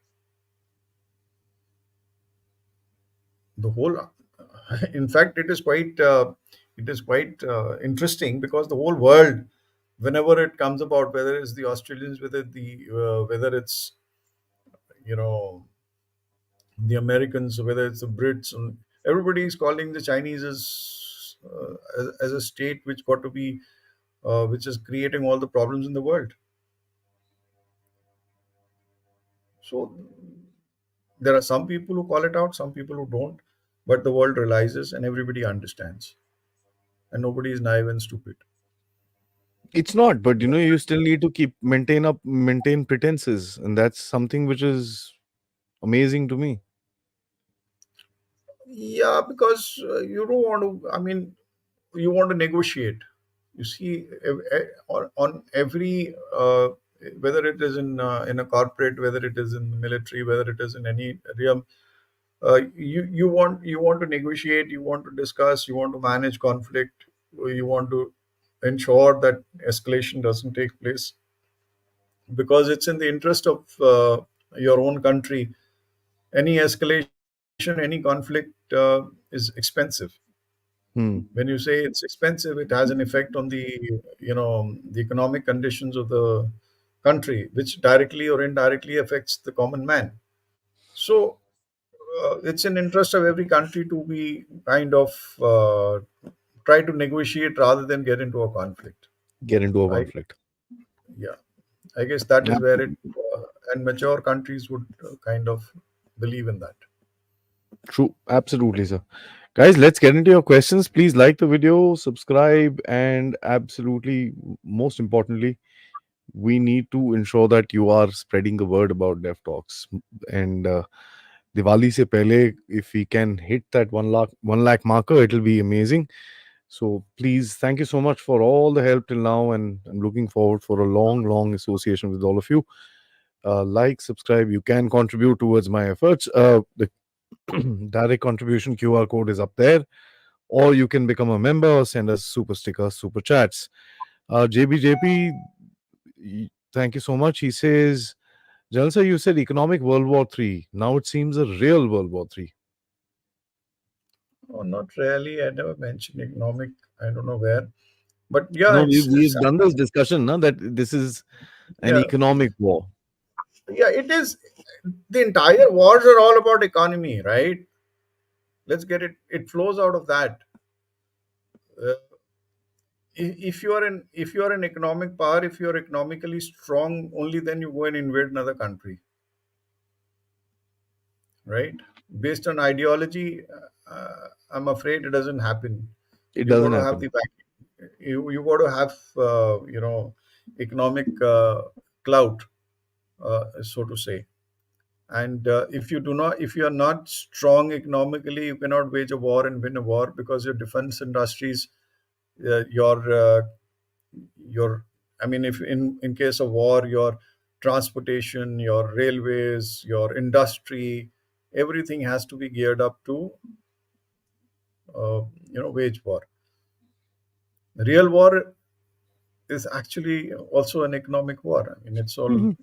B: the whole. In fact, it is quite interesting, because the whole world, whenever it comes about, whether it's the Australians, whether it's you know the Americans, whether it's the Brits, and everybody is calling the Chinese as a state which got to be which is creating all the problems in the world. So there are some people who call it out, some people who don't, but the world realizes and everybody understands, and nobody is naive and stupid.
A: It's not, but you still need to maintain pretenses, and that's something which is amazing to me.
B: Yeah, because you don't want to. I mean, you want to negotiate. You see, on every whether it is in a corporate, whether it is in the military, whether it is in any realm, you want to negotiate, you want to discuss, you want to manage conflict, you want to ensure that escalation doesn't take place, because it's in the interest of your own country. Any escalation, any conflict is expensive.
A: Hmm.
B: When you say it's expensive, it has an effect on the economic conditions of the country, which directly or indirectly affects the common man. So it's in interest of every country to be kind of try to negotiate rather than get into a conflict.
A: Get into a
B: I
A: conflict.
B: Yeah, I guess that is where it
A: Absolutely.
B: and mature countries would kind of believe in that.
A: True. Absolutely, sir. Guys, let's get into your questions. Please like the video, subscribe, and absolutely, most importantly, we need to ensure that you are spreading the word about Dev Talks. And Diwali se pehle, if we can hit that 1 lakh marker, it'll be amazing. So please, thank you so much for all the help till now, and I'm looking forward for a long, long association with all of you. Like, subscribe. You can contribute towards my efforts. The direct contribution QR code is up there, or you can become a member or send us super stickers, super chats. JBJP, thank you so much. He says, Jalsa, you said economic World War Three. Now it seems a real World War Three.
B: Oh, not really. I never mentioned economic. I don't know where, but yeah,
A: No,
B: it's
A: we've done this discussion now that this is an
B: yeah,
A: economic war.
B: yeah. It is. The entire wars are all about economy, right? Let's get it. It flows out of that. Uh, if you are an economic power, if you are economically strong, only then you go and invade another country, right? Based on ideology, I'm afraid it doesn't happen.
A: It
B: You got
A: doesn't
B: to have
A: happen.
B: the back. You got to have economic clout, so to say. And if you are not strong economically, you cannot wage a war and win a war, because your defense industries, your I mean, if in case of war, your transportation, your railways, your industry, everything has to be geared up to wage war. Real war is actually also an economic war. I mean, it's all
A: Mhm.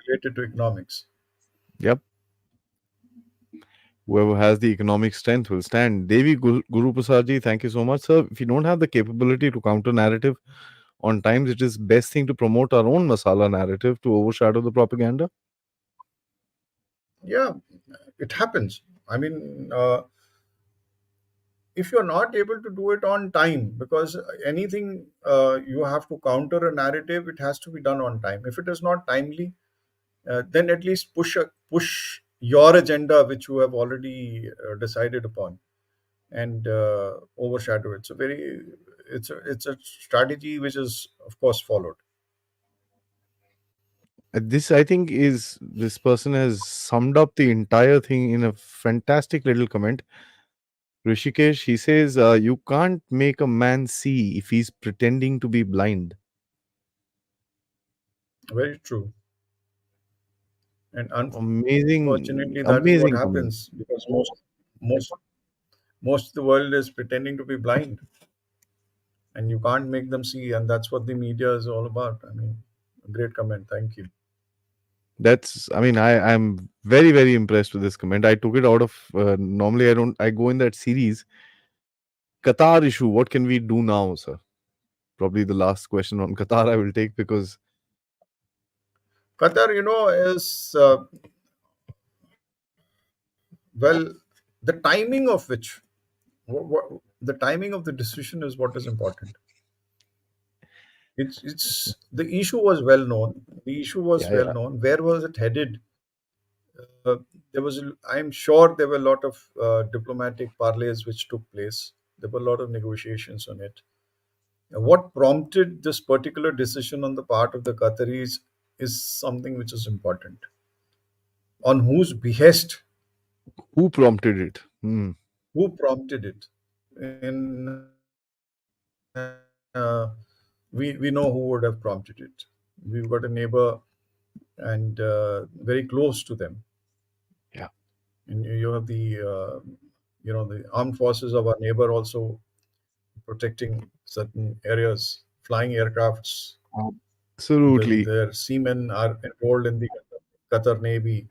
B: related to economics.
A: Yep. Whoever has the economic strength will stand. Devi Guru Prasadji, thank you so much, sir. If you don't have the capability to counter narrative, on times it is best thing to promote our own masala narrative to overshadow the propaganda.
B: Yeah, it happens. I mean, if you're not able to do it on time, because anything, you have to counter a narrative, it has to be done on time. If it is not timely, then at least push your agenda, which you have already decided upon, and overshadow it. So very, it's a strategy which is of course followed.
A: This, I think, is this person has summed up the entire thing in a fantastic little comment. Rishikesh, he says, you can't make a man see if he's pretending to be blind.
B: Very true. And
A: Amazing,
B: unfortunately, that is what
A: amazing comment.
B: happens, because most most of the world is pretending to be blind, and you can't make them see, and that's what the media is all about. I mean, great comment, thank you.
A: That's, I mean, I'm very, very impressed with this comment. I took it out of, normally I don't, I go in that series. Qatar issue, what can we do now, sir? Probably the last question on Qatar I will take because,
B: Qatar, is, well, the timing of which, the timing of the decision is what is important. It's the issue was well known. The issue was
A: yeah,
B: well
A: yeah.
B: known. Where was it headed? There was, I'm sure there were a lot of diplomatic parleys which took place. There were a lot of negotiations on it. What prompted this particular decision on the part of the Qataris is something which is important. On whose behest,
A: Who prompted it? Hmm.
B: who prompted it? And we know who would have prompted it. We've got a neighbor, and very close to them.
A: Yeah.
B: And you have the armed forces of our neighbor also protecting certain areas, flying aircrafts.
A: Absolutely.
B: Their seamen are enrolled in the Qatar Navy,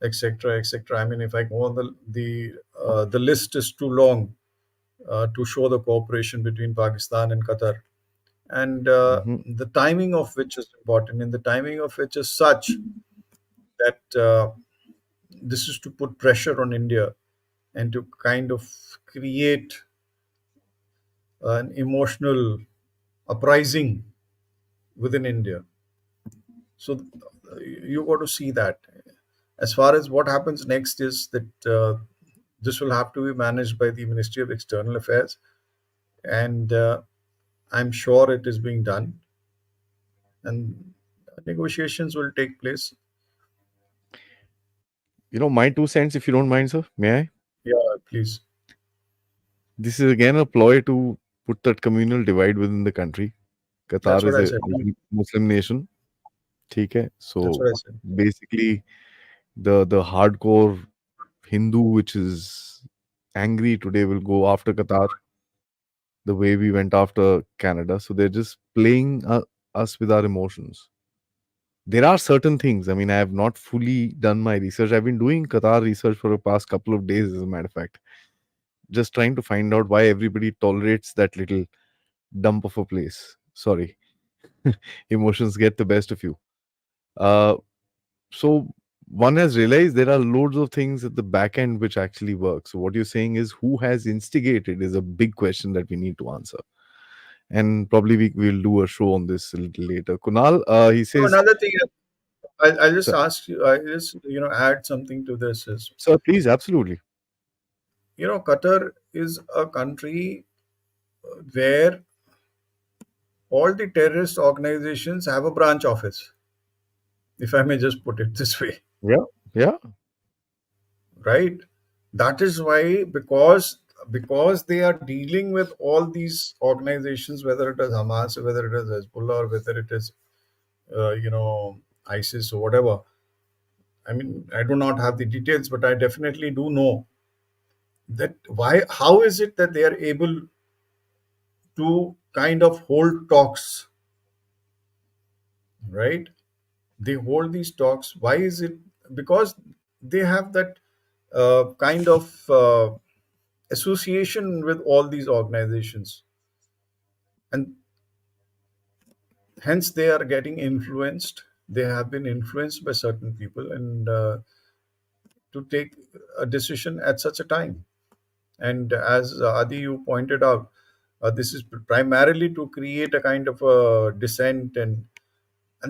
B: etc., etc. I mean, if I go on, the list is too long to show the cooperation between Pakistan and Qatar, and
A: Hmm.
B: the timing of which is important, and the timing of which is such that this is to put pressure on India and to kind of create an emotional uprising within India. So you got to see that. As far as what happens next is that this will have to be managed by the Ministry of External Affairs, and I'm sure it is being done, and negotiations will take place.
A: My 2 cents, if you don't mind, sir, may I?
B: Yeah, please.
A: This is again a ploy to put that communal divide within the country.
B: That's
A: Qatar
B: what
A: is
B: I
A: a
B: said.
A: Muslim nation. ठीक है?
B: That's
A: So
B: what I said.
A: basically, the hardcore Hindu which is angry today will go after Qatar the way we went after Canada. So they're just playing us with our emotions. There are certain things. I mean, I have not fully done my research. I've been doing Qatar research for the past couple of days, as a matter of fact, just trying to find out why everybody tolerates that little dump of a place. Sorry, emotions get the best of you. Uh, so one has realized there are loads of things at the back end which actually work. So what you're saying is who has instigated is a big question that we need to answer. And probably we'll do a show on this a little later. Kunal, he
B: So
A: says,
B: another thing, I'll just
A: sir,
B: ask you, I just add something to this is,
A: sir, please, absolutely.
B: Qatar is a country where all the terrorist organizations have a branch office, if I may just put it this way,
A: Yeah, yeah.
B: right? That is why, because they are dealing with all these organizations, whether it is Hamas, whether it is Hezbollah, or whether it is ISIS or whatever. I mean, I do not have the details, but I definitely do know that how is it that they are able to kind of hold talks, right? They hold these talks. Why is it? Because they have that kind of association with all these organizations, and hence they are getting influenced. They have been influenced by certain people, and to take a decision at such a time. And as Adi, you pointed out, this is primarily to create a kind of a dissent, and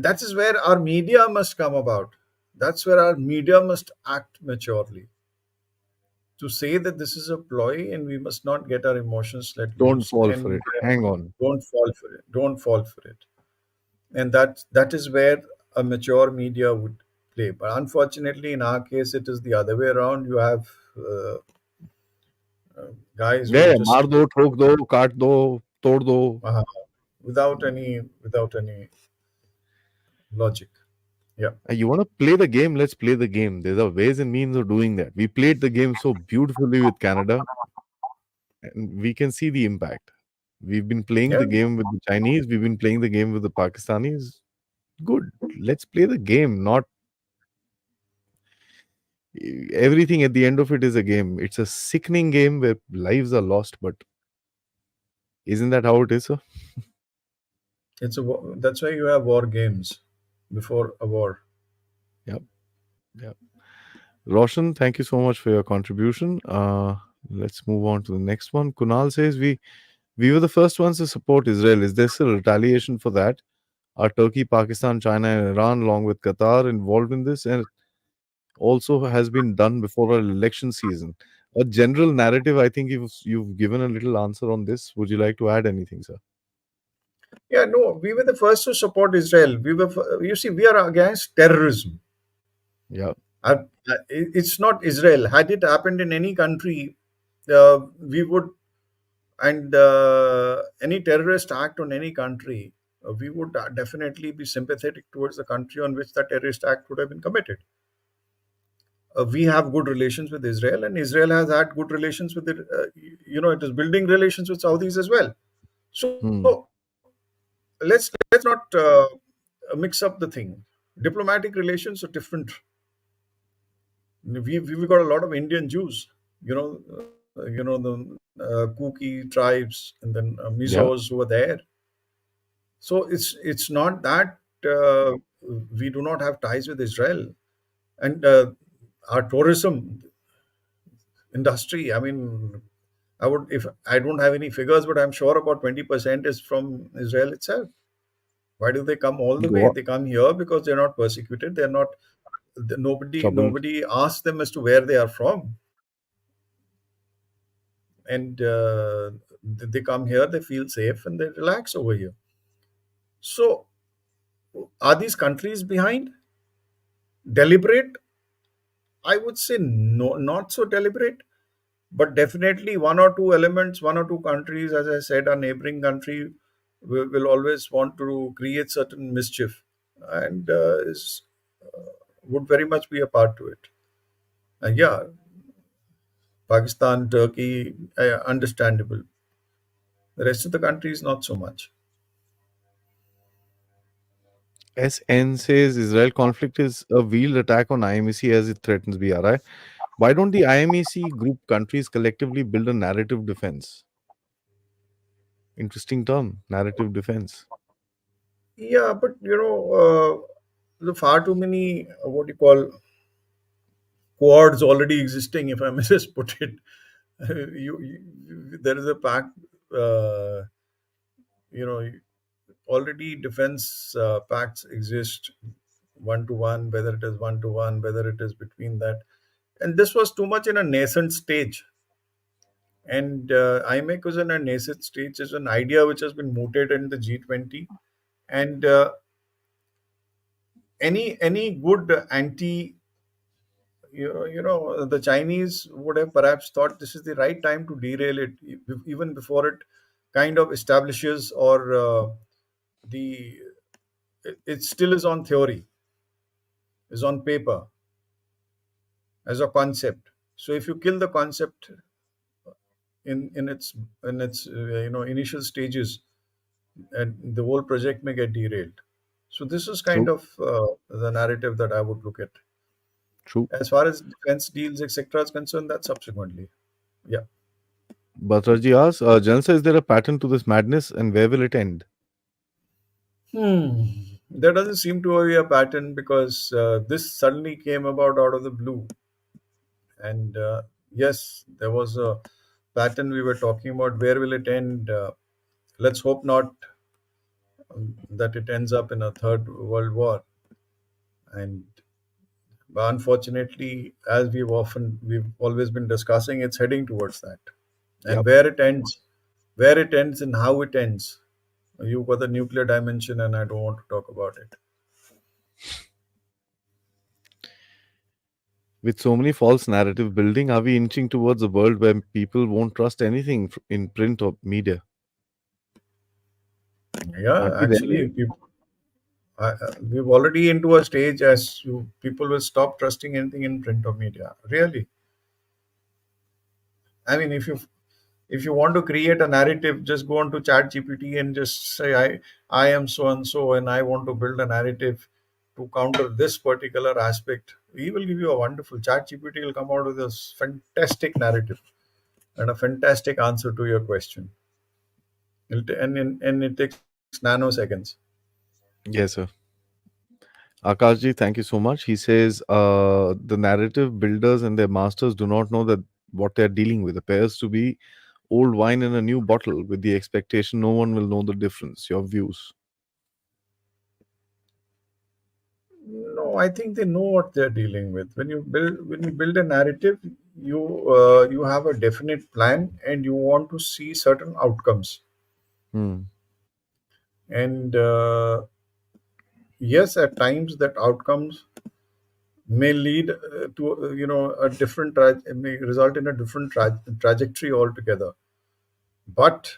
B: that is where our media must come about. That's where our media must act maturely to say that this is a ploy and we must not get our emotions let
A: Don't
B: loose,
A: fall for
B: and
A: it. Hang on.
B: don't fall for it. Don't fall for it. And that is where a mature media would play. But unfortunately, in our case, it is the other way around. You have guys who
A: Yeah,
B: are
A: yeah,
B: just
A: मार दो, ठोक दो, काट दो, तोड़ दो.
B: uh, without any logic. Yeah,
A: You want to play the game? Let's play the game. There's a ways and means of doing that. We played the game so beautifully with Canada, and we can see the impact. We've been playing
B: yeah.
A: the game with the Chinese. We've been playing the game with the Pakistanis. Good. Let's play the game. Not everything at the end of it is a game. It's a sickening game where lives are lost. But isn't that how it is, sir?
B: That's why you have war games before a war.
A: Yeah. Yeah. Roshan, thank you so much for your contribution. Let's move on to the next one. Kunal says we were the first ones to support Israel. Is there a retaliation for that? Are Turkey, Pakistan, China, and Iran, along with Qatar, involved in this? And also has been done before our election season. A general narrative, I think you've given a little answer on this. Would you like to add anything, sir?
B: Yeah, no, we were the first to support Israel. You see, we are against terrorism.
A: Yeah,
B: It's not Israel. Had it happened in any country, we would, and any terrorist act on any country, we would definitely be sympathetic towards the country on which that terrorist act would have been committed. We have good relations with Israel, and Israel has had good relations with it. It is building relations with Saudis as well. So
A: hmm.
B: let's not mix up the thing. Diplomatic relations are different. We've got a lot of Indian Jews, the Kuki tribes and then
A: Yeah,
B: Mizos who are there. So it's not that we do not have ties with Israel, and our tourism industry. I mean, I would, if I don't have any figures, but I'm sure about 20% is from Israel itself. Why do they come all the
A: go
B: way?
A: on.
B: They come here because they're not persecuted. They're not.
A: Troubled.
B: Nobody asks them as to where they are from, and they come here. They feel safe and they relax over here. So, are these countries behind? Deliberate? I would say no, not so deliberate, but definitely one or two elements, one or two countries, as I said, our neighboring country will always want to create certain mischief, and would very much be a part to it. And yeah, Pakistan, Turkey, understandable. The rest of the countries, not so much.
A: SN says Israel conflict is a veiled attack on IMEC as it threatens BRI. Why don't the IMEC group countries collectively build a narrative defense? Interesting term, narrative defense.
B: Yeah, but the far too many what you call quads already existing. If I may just put it, there is a pact. Uh, you know, already defense pacts exist, one to one, whether it is one to one, whether it is between that, and this was too much in a nascent stage. And IMEC was in a nascent stage. Is an idea which has been mooted in the G20, and any good anti the Chinese would have perhaps thought this is the right time to derail it, even before it kind of establishes or the it still is on theory, is on paper as a concept. So if you kill the concept in its initial stages, and the whole project may get derailed. So this is kind
A: True,
B: of the narrative that I would look at.
A: true.
B: As far as defense deals, etc., is concerned, that subsequently. Yeah.
A: Batraji asks, Jansa, is there a pattern to this madness and where will it end?
B: Hmm. There doesn't seem to be a pattern because this suddenly came about out of the blue. And yes, there was a pattern we were talking about. Where will it end? Let's hope not that it ends up in a third world war. And unfortunately, as we've always been discussing, it's heading towards that. And
A: Yep.
B: where it ends and how it ends, you've got the nuclear dimension, and I don't want to talk about it.
A: With so many false narrative building, are we inching towards a world where people won't trust anything in print or media?
B: Yeah,
A: Aren't we there
B: actually,
A: yet?
B: we've already into a stage as people will stop trusting anything in print or media. Really, I mean, if you want to create a narrative, just go on to Chat GPT and just say, I am so and so, and I want to build a narrative to counter this particular aspect. He will give you a wonderful Chat GPT will come out with this fantastic narrative and a fantastic answer to your question. And it takes nanoseconds.
A: Yes, sir. Akashji, thank you so much. He says the narrative builders and their masters do not know that what they are dealing with appears to be old wine in a new bottle with the expectation no one will know the difference. Your views.
B: No, I think they know what they're dealing with. When you build a narrative, you have a definite plan and you want to see certain outcomes.
A: Hmm.
B: And yes, at times that outcomes may lead to a different may result in a different trajectory altogether. But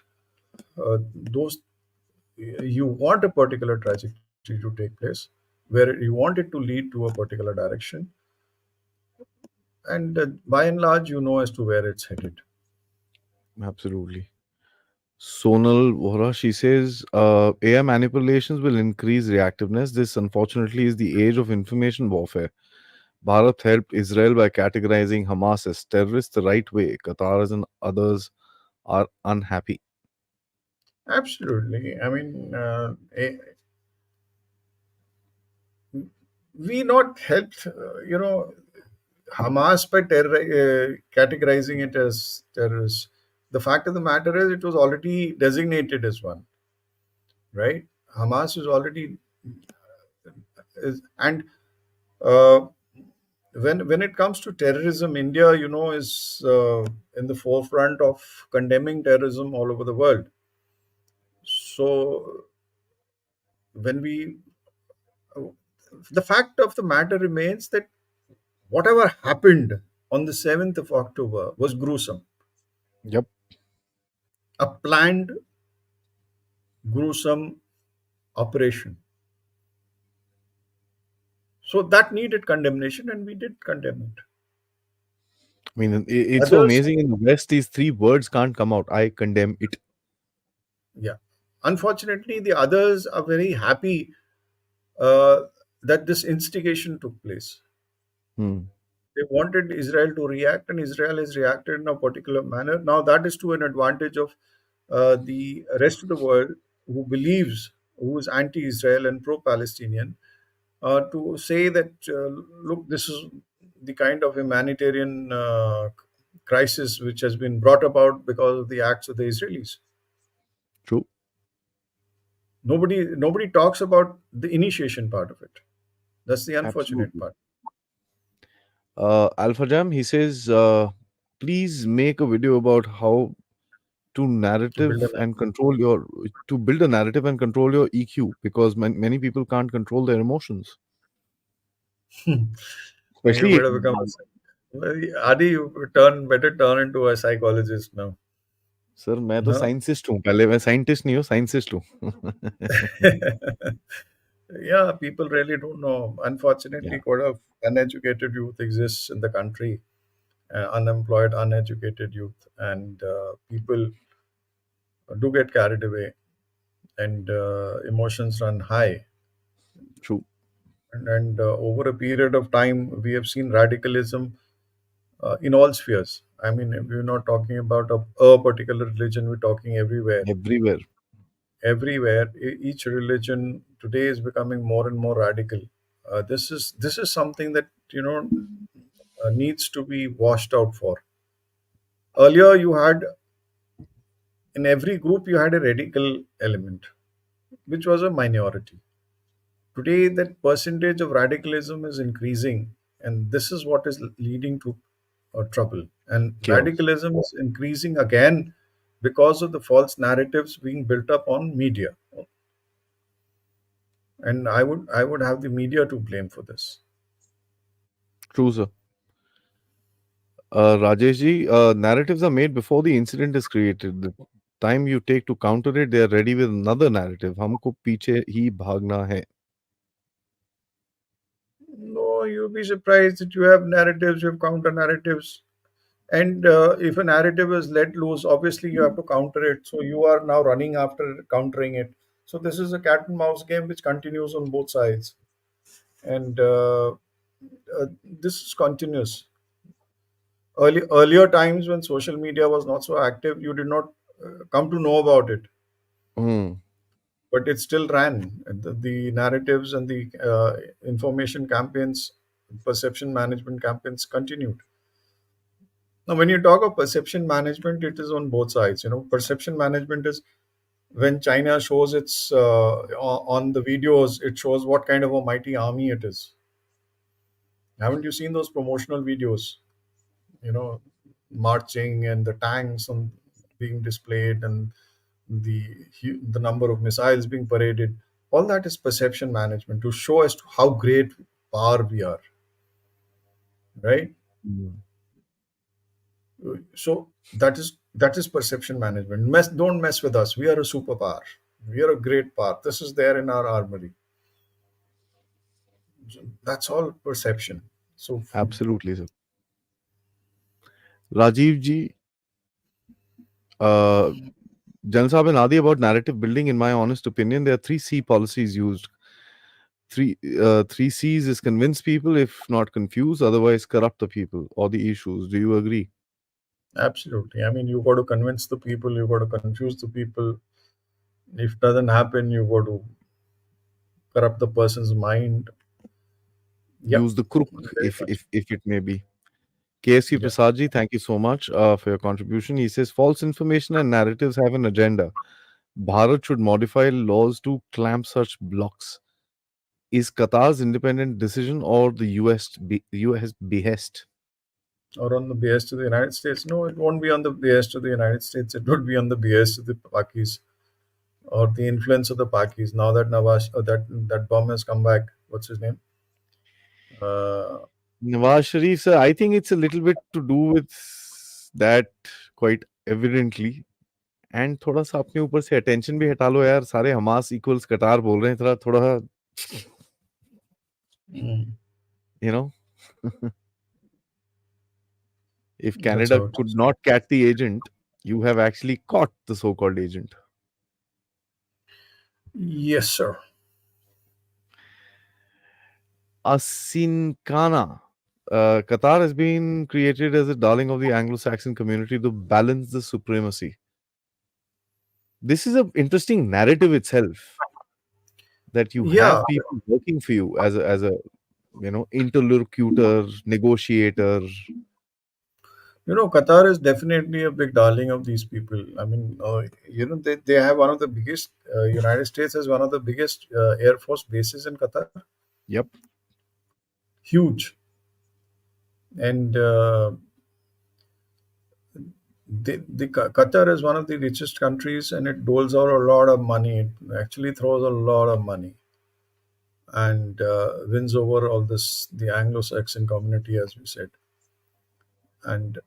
B: those you want a particular trajectory to take place where you want it to lead to a particular direction, and by and large you know as to where it's headed.
A: Absolutely. Sonal Vora, she says AI manipulations will increase reactiveness. This, unfortunately, is the age of information warfare. Bharat helped Israel by categorizing Hamas as terrorists the right way. Qatar and others are unhappy.
B: Absolutely. I mean, we not helped, Hamas by categorizing it as terrorists. The fact of the matter is, it was already designated as one, right? Hamas is already and uh, when it comes to terrorism, India, is in the forefront of condemning terrorism all over the world. So when we the fact of the matter remains that whatever happened on the 7th of October was gruesome,
A: Yep.
B: a planned, gruesome operation. So that needed condemnation, and we did condemn it.
A: I mean, it's so
B: Others,
A: amazing. In the West, these three words can't come out. I condemn it.
B: yeah. Unfortunately, the others are very happy uh, that this instigation took place.
A: Hmm.
B: They wanted Israel to react, and Israel has reacted in a particular manner. Now, that is to an advantage of the rest of the world who is anti Israel and pro Palestinian, to say that, look, this is the kind of humanitarian crisis which has been brought about because of the acts of the Israelis.
A: True.
B: Nobody talks about the initiation part of it. That's the unfortunate
A: Absolutely.
B: part.
A: Alpha Jam, he says, please make a video about how to
B: To build
A: narrative and control your to build a narrative and control your EQ because many people can't control their emotions,
B: you
A: especially
B: better become Adi, you better turn into a psychologist now.
A: Sir मैं तो
B: No?
A: साइंसिस्ट हूँ पहले मैं scientist नहीं हूँ साइंसिस्ट हूँ
B: Yeah, people really don't know.
A: yeah
B: Unfortunately, quite a uneducated youth exists in the country, unemployed, uneducated youth, and people do get carried away, and emotions run high.
A: true
B: And over a period of time, we have seen radicalism in all spheres. I mean, we're not talking about a particular religion, we're talking everywhere.
A: everywhere
B: Everywhere, each religion today is becoming more and more radical. This is something that, needs to be washed out for. Earlier, you had in every group you had a radical element, which was a minority. Today, that percentage of radicalism is increasing, and this is what is leading to trouble. And
A: Chaos.
B: radicalism is increasing again because of the false narratives being built up on media. And I would have the media to blame for this.
A: True, sir. Rajesh ji, narratives are made before the incident is created. The time you take to counter it, they are ready with another narrative. हमको पीछे ही भागना है.
B: No, you'll be surprised that you have narratives, you have counter narratives. And if a narrative is let loose, obviously you have to counter it. So you are now running after countering it. So this is a cat and mouse game which continues on both sides. And this is continuous. Earlier times when social media was not so active, you did not come to know about it,
A: Hmm.
B: but it still ran. The narratives and the information campaigns, perception management campaigns continued. Now, when you talk of perception management, it is on both sides. Perception management is when China shows its on the videos, it shows what kind of a mighty army it is. Haven't you seen those promotional videos? You know, marching and the tanks on being displayed and the number of missiles being paraded. All that is perception management to show as to how great power we are, right?
A: Hmm.
B: So that is perception management. Don't mess with us. We are a superpower. We are a great power. This is there in our armory. So that's all perception. So
A: Absolutely, sir. Rajiv ji, uh, Jan Saab and Adi about narrative building, in my honest opinion, there are three C policies used. Three C's is convince people, if not confuse, otherwise corrupt the people or the issues. Do you agree?
B: absolutely. I mean, you got to convince the people. You got to confuse the people. If it doesn't happen, you got to corrupt the person's mind. Yeah,
A: Use the crook,
B: very
A: if
B: much.
A: it may be. KSC
B: Yeah.
A: Prasad ji, thank you so much for your contribution. He says false information and narratives have an agenda. Bharat should modify laws to clamp such blocks. Is Qatar's independent decision or the US behest?
B: Or on the behest of the United States. No, it won't be on the behest of the United States. It would be on the behest of the Pakis or the influence of the Pakis. Now that that bomb has come back, what's his name? Uh,
A: Nawaz Sharif, sir, I think it's a little bit to do with that, quite evidently. And थोड़ा-सा अपने ऊपर से attention भी हटा लो यार, सारे Hamas equals कतार बोल रहे हैं, थोड़ा थोड़ा
B: mm,
A: you know if
B: that's
A: Canada
B: how it
A: could
B: is.
A: not catch the agent, you have actually caught the so-called agent.
B: Yes, sir.
A: Asinkana. Qatar has been created as a darling of the Anglo-Saxon community to balance the supremacy. This is an interesting narrative itself, that you
B: Yeah,
A: have people working for you as a interlocutor, negotiator.
B: Qatar is definitely a big darling of these people. I mean, they have one of the biggest. United States has one of the biggest air force bases in Qatar.
A: Yep.
B: Huge, and Qatar is one of the richest countries, and it doles out a lot of money. It actually throws a lot of money and wins over all this the Anglo-Saxon community, as we said, and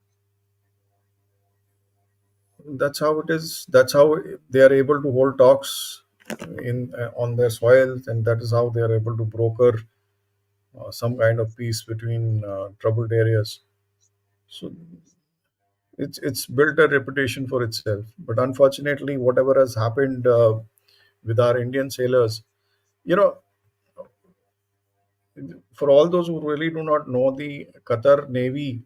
B: that's how it is. That's how they are able to hold talks in on their soil, and that is how they are able to broker some kind of peace between troubled areas. So it's built a reputation for itself. But unfortunately, whatever has happened with our Indian sailors, you know, for all those who really do not know, the Qatar Navy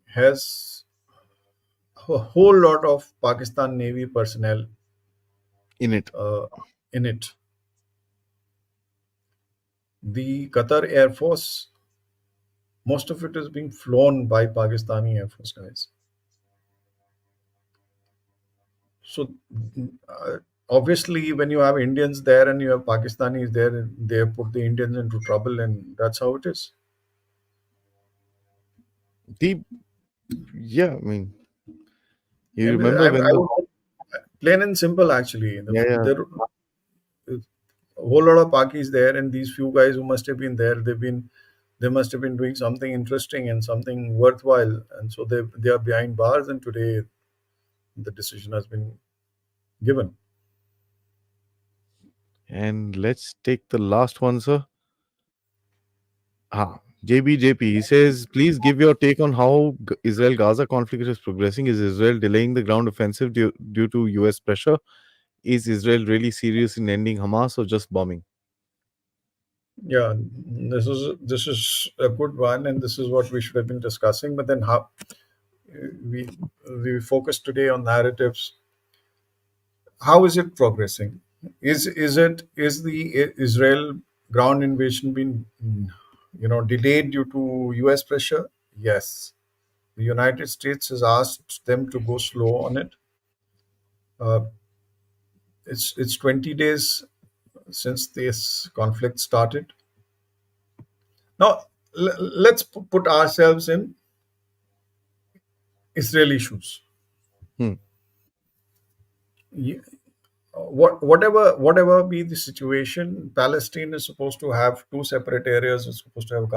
B: has a whole lot of Pakistan Navy personnel
A: In it.
B: uh, in it. The Qatar Air Force Most of it is being flown by Pakistani Air Force guys. So uh, obviously, when you have Indians there and you have Pakistanis there, they put the Indians into trouble, and that's how it is.
A: The yeah, I mean, you
B: And
A: remember when
B: I
A: the
B: would, plain and simple, actually.
A: yeah, yeah,
B: There a whole lot of Pakis there, and these few guys who must have been there, they must have been doing something interesting and something worthwhile, and so they are behind bars. And today, the decision has been given.
A: and let's take the last one, sir. JBJP. He says, please give your take on how Israel-Gaza conflict is progressing. Is Israel delaying the ground offensive due to US pressure? Is Israel really serious in ending Hamas or just bombing?
B: Yeah, this is a good one, and this is what we should have been discussing. But then, how we we focus today on narratives. How is it progressing? Is the Israel ground invasion been delayed due to U.S. pressure? Yes, the United States has asked them to go slow on it. Uh, it's 20 days since this conflict started. Now let's put ourselves in Israeli shoes.
A: Hmm.
B: Ye- whatever be the situation, Palestine is supposed to have two separate areas. It's supposed to have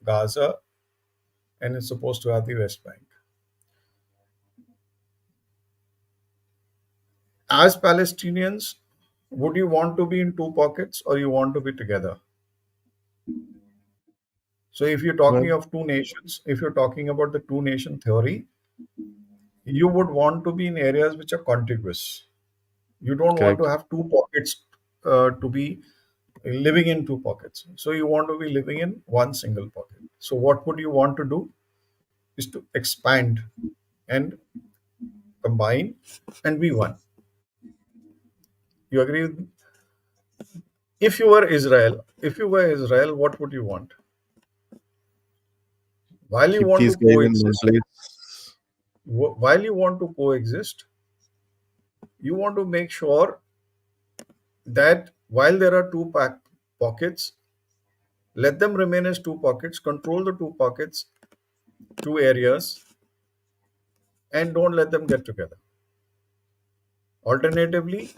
B: Gaza, and it's supposed to have the West Bank. As Palestinians, would you want to be in two pockets or you want to be together? So if you're talking
A: Well,
B: of two nations, if you're talking about the two nation theory, you would want to be in areas which are contiguous. You don't want to
A: correct.
B: have two pockets to be living in two pockets. So you want to be living in one single pocket. So what would you want to do is to expand and combine and be one. You agree with me? If you were Israel, what would you want? While you
A: Keep
B: want
A: these
B: to
A: guys in one
B: coexist,
A: place.
B: while you want to coexist, you want to make sure that while there are two pockets, let them remain as two pockets, control the two pockets, two areas, and don't let them get together. Alternatively,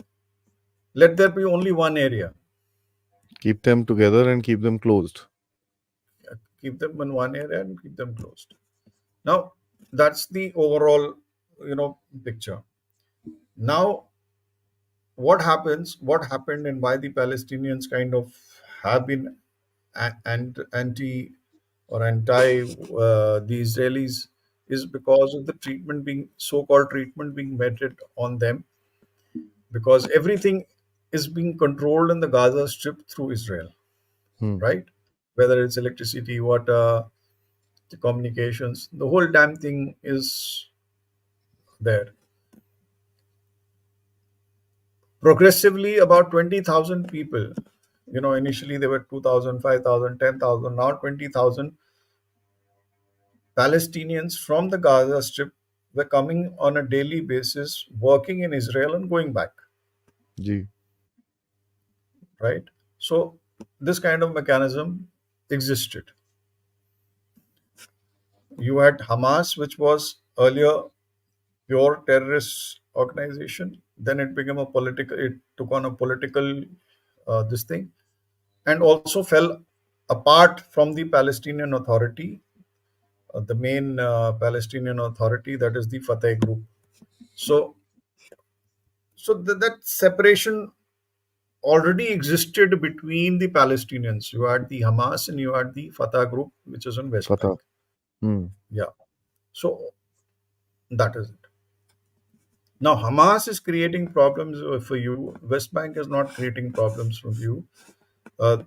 B: let there be only one area.
A: Keep them together and keep them closed.
B: Keep them in one area and keep them closed. Now, that's the overall, picture. Now, what happened, and why the Palestinians kind of have been anti or anti the Israelis is because of the treatment being so-called treatment being meted on them, because everything is being controlled in the Gaza Strip through Israel,
A: Hmm.
B: right? Whether it's electricity, water, the communications, the whole damn thing is there. Progressively, about 20,000 people, initially there were 2,000, 5,000, 10,000, now 20,000 Palestinians from the Gaza Strip were coming on a daily basis, working in Israel and going back,
A: Gee.
B: right? So, this kind of mechanism existed. You had Hamas, which was earlier pure terrorist organization. Then it became a political. It took on a political this thing, and also fell apart from the Palestinian Authority, the main Palestinian Authority, that is the Fatah group. So, that separation already existed between the Palestinians. You had the Hamas and you had the Fatah group, which is in West Bank.
A: Fatah. Hmm.
B: Yeah. So that is it. Now Hamas is creating problems for you. West Bank is not creating problems for you. Uh,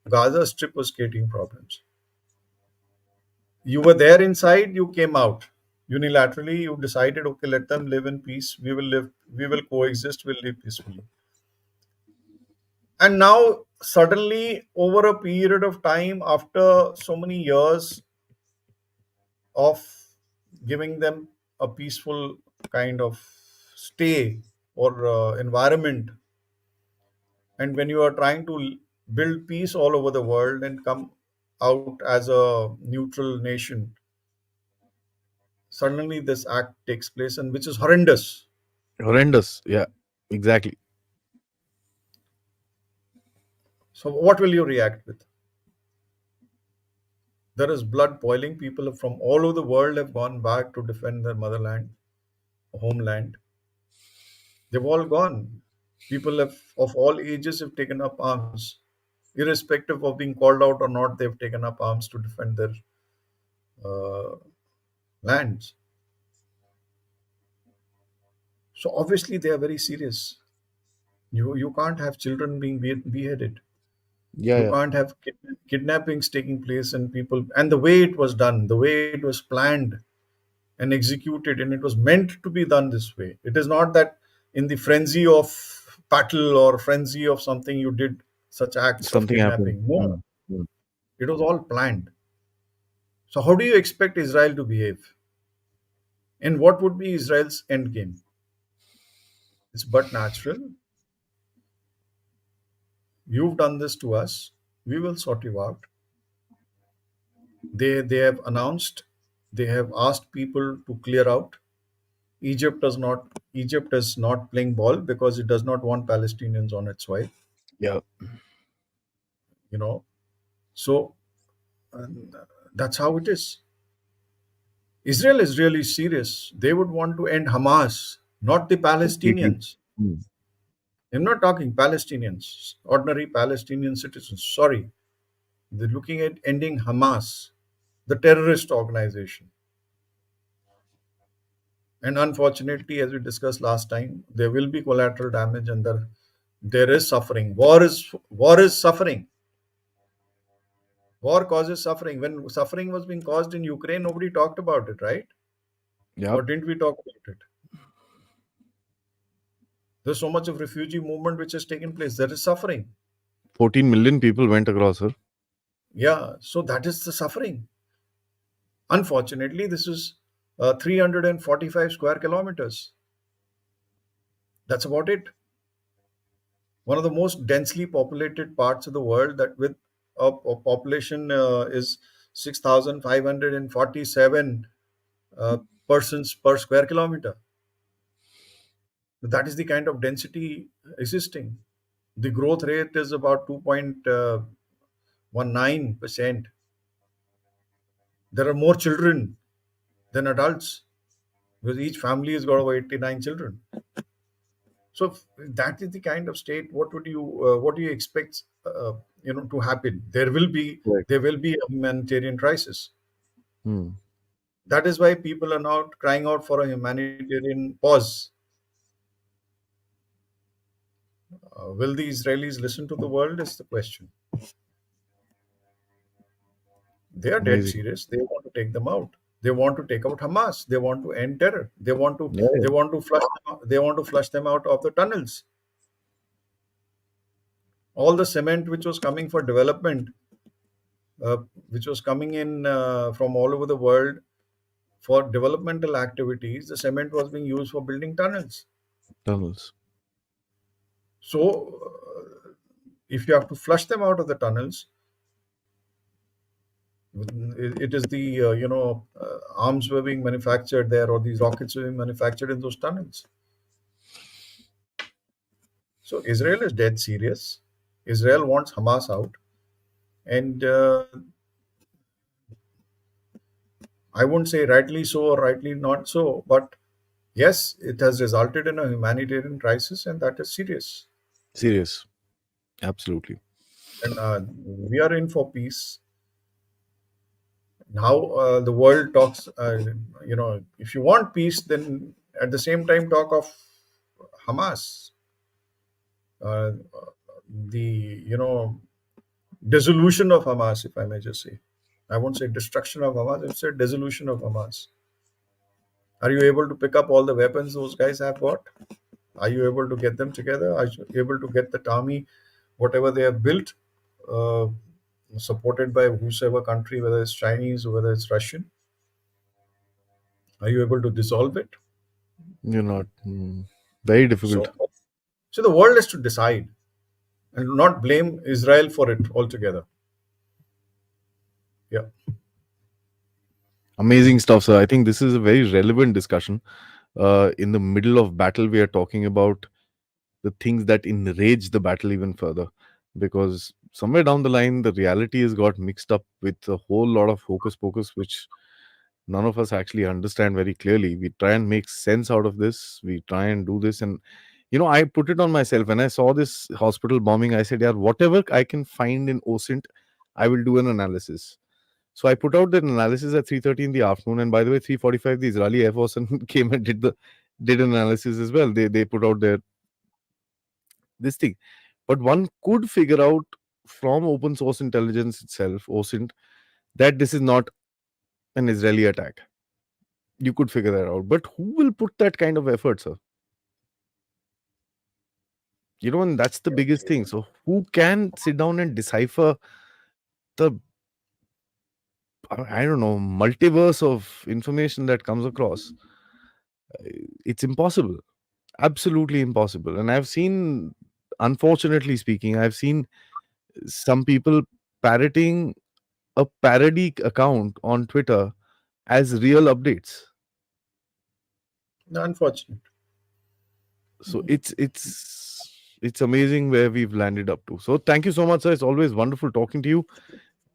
B: Gaza Strip was creating problems. You were there inside. You came out unilaterally. You decided, okay, let them live in peace. We will live. We will coexist. We'll live peacefully. And now suddenly, over a period of time, after so many years, of giving them a peaceful kind of stay or environment. And when you are trying to build peace all over the world and come out as a neutral nation, suddenly this act takes place, and which is horrendous.
A: Horrendous. Yeah, exactly.
B: So what will you react with? There is blood boiling. People from all over the world have gone back to defend their motherland, homeland. They've all gone. People have, of all ages, have taken up arms, irrespective of being called out or not. They've taken up arms to defend their uh, lands. So obviously they are very serious. You can't have children being beheaded.
A: Yeah,
B: You
A: yeah.
B: can't have kidnappings taking place and people, and the way it was done, the way it was planned and executed, and it was meant to be done this way. It is not that in the frenzy of battle or frenzy of something you did such acts of
A: Something happened.
B: kidnapping. No,
A: Mm, mm.
B: it was all planned. So how do you expect Israel to behave? And what would be Israel's end game? It's but natural. You've done this to us. We will sort you out. They have announced. They have asked people to clear out. Egypt is not playing ball because it does not want Palestinians on its soil.
A: Yeah,
B: You know, so and that's how it is. Israel is really serious. They would want to end Hamas, not the
A: completely.
B: Palestinians.
A: Mm.
B: I'm not talking Palestinians, ordinary Palestinian citizens. Sorry, they're looking at ending Hamas, the terrorist organization. And unfortunately, as we discussed last time, there will be collateral damage, and there is suffering. War is suffering. War causes suffering. When suffering was being caused in Ukraine, nobody talked about it, right?
A: Yep.
B: Or didn't we talk about it? There's so much of refugee movement which has taken place. There is suffering.
A: 14 million people went across, sir.
B: Yeah, so that is the suffering. Unfortunately, this is 345 square kilometers. That's about it. One of the most densely populated parts of the world, that with a population is 6,547 uh, persons per square kilometer. That is the kind of density existing. The growth rate is about 2.19%. There are more children than adults because each family has got over 89 children. So that is the kind of state. What do you expect to happen?
A: Right.
B: There will be a humanitarian crisis.
A: Hmm.
B: That is why people are now crying out for a humanitarian pause. Will the Israelis listen to the world is the question. They are dead
A: Amazing.
B: serious. They want to take them out. They want to take out Hamas. They want to end terror. They want to
A: Yeah,
B: they
A: yeah.
B: want to flush they want to flush them out of the tunnels. All the cement which was coming for development, uh, which was coming in from all over the world for developmental activities, the cement was being used for building tunnels.
A: Tunnels.
B: So, if you have to flush them out of the tunnels, it is the arms were being manufactured there, or these rockets were being manufactured in those tunnels. So Israel is dead serious. Israel wants Hamas out, and I won't say rightly so or rightly not so, but yes, it has resulted in a humanitarian crisis, and that is serious.
A: Serious. Absolutely.
B: And we are in for peace. Now the world talks. If you want peace, then at the same time talk of Hamas, uh, the dissolution of Hamas, if I may just say. I won't say destruction of Hamas. I would say dissolution of Hamas. Are you able to pick up all the weapons those guys have got? Are you able to get them together? Are you able to get that army, whatever they have built, uh, supported by whosoever country, whether it's Chinese or whether it's Russian? Are you able to dissolve it?
A: You're not. Very difficult.
B: So, so the world has to decide and not blame Israel for it altogether. Yeah,
A: Amazing stuff, sir. I think this is a very relevant discussion. In the middle of battle, we are talking about the things that enrage the battle even further, because somewhere down the line the reality has got mixed up with a whole lot of hocus pocus which none of us actually understand very clearly. We try and make sense out of this, we try and do this, and I put it on myself. When I saw this hospital bombing, I said, yeah, whatever I can find in OSINT, I will do an analysis. So I put out the analysis at 3:30 in the afternoon, and by the way, 3:45 the Israeli Air Force came and did an analysis as well. They put out their this thing. But one could figure out from open source intelligence itself, OSINT, that this is not an Israeli attack. You could figure that out. But who will put that kind of effort, sir? And that's the biggest thing. So who can sit down and decipher the, I don't know, multiverse of information that comes across? It's impossible. Absolutely impossible. And I've seen, unfortunately speaking, I've seen some people parroting a parody account on Twitter as real updates.
B: unfortunate.
A: So it's amazing where we've landed up to. So thank you so much, sir. It's always wonderful talking to you,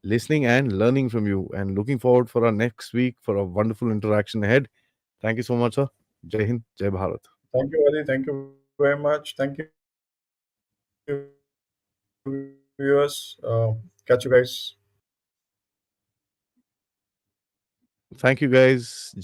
A: listening and learning from you, and looking forward for our next week for a wonderful interaction ahead. Thank you so much, sir. Jai Hind, Jai Bharat.
B: Thank you, Adi. Thank you very much. Thank you, viewers. Catch you guys.
A: Thank you, guys. Jai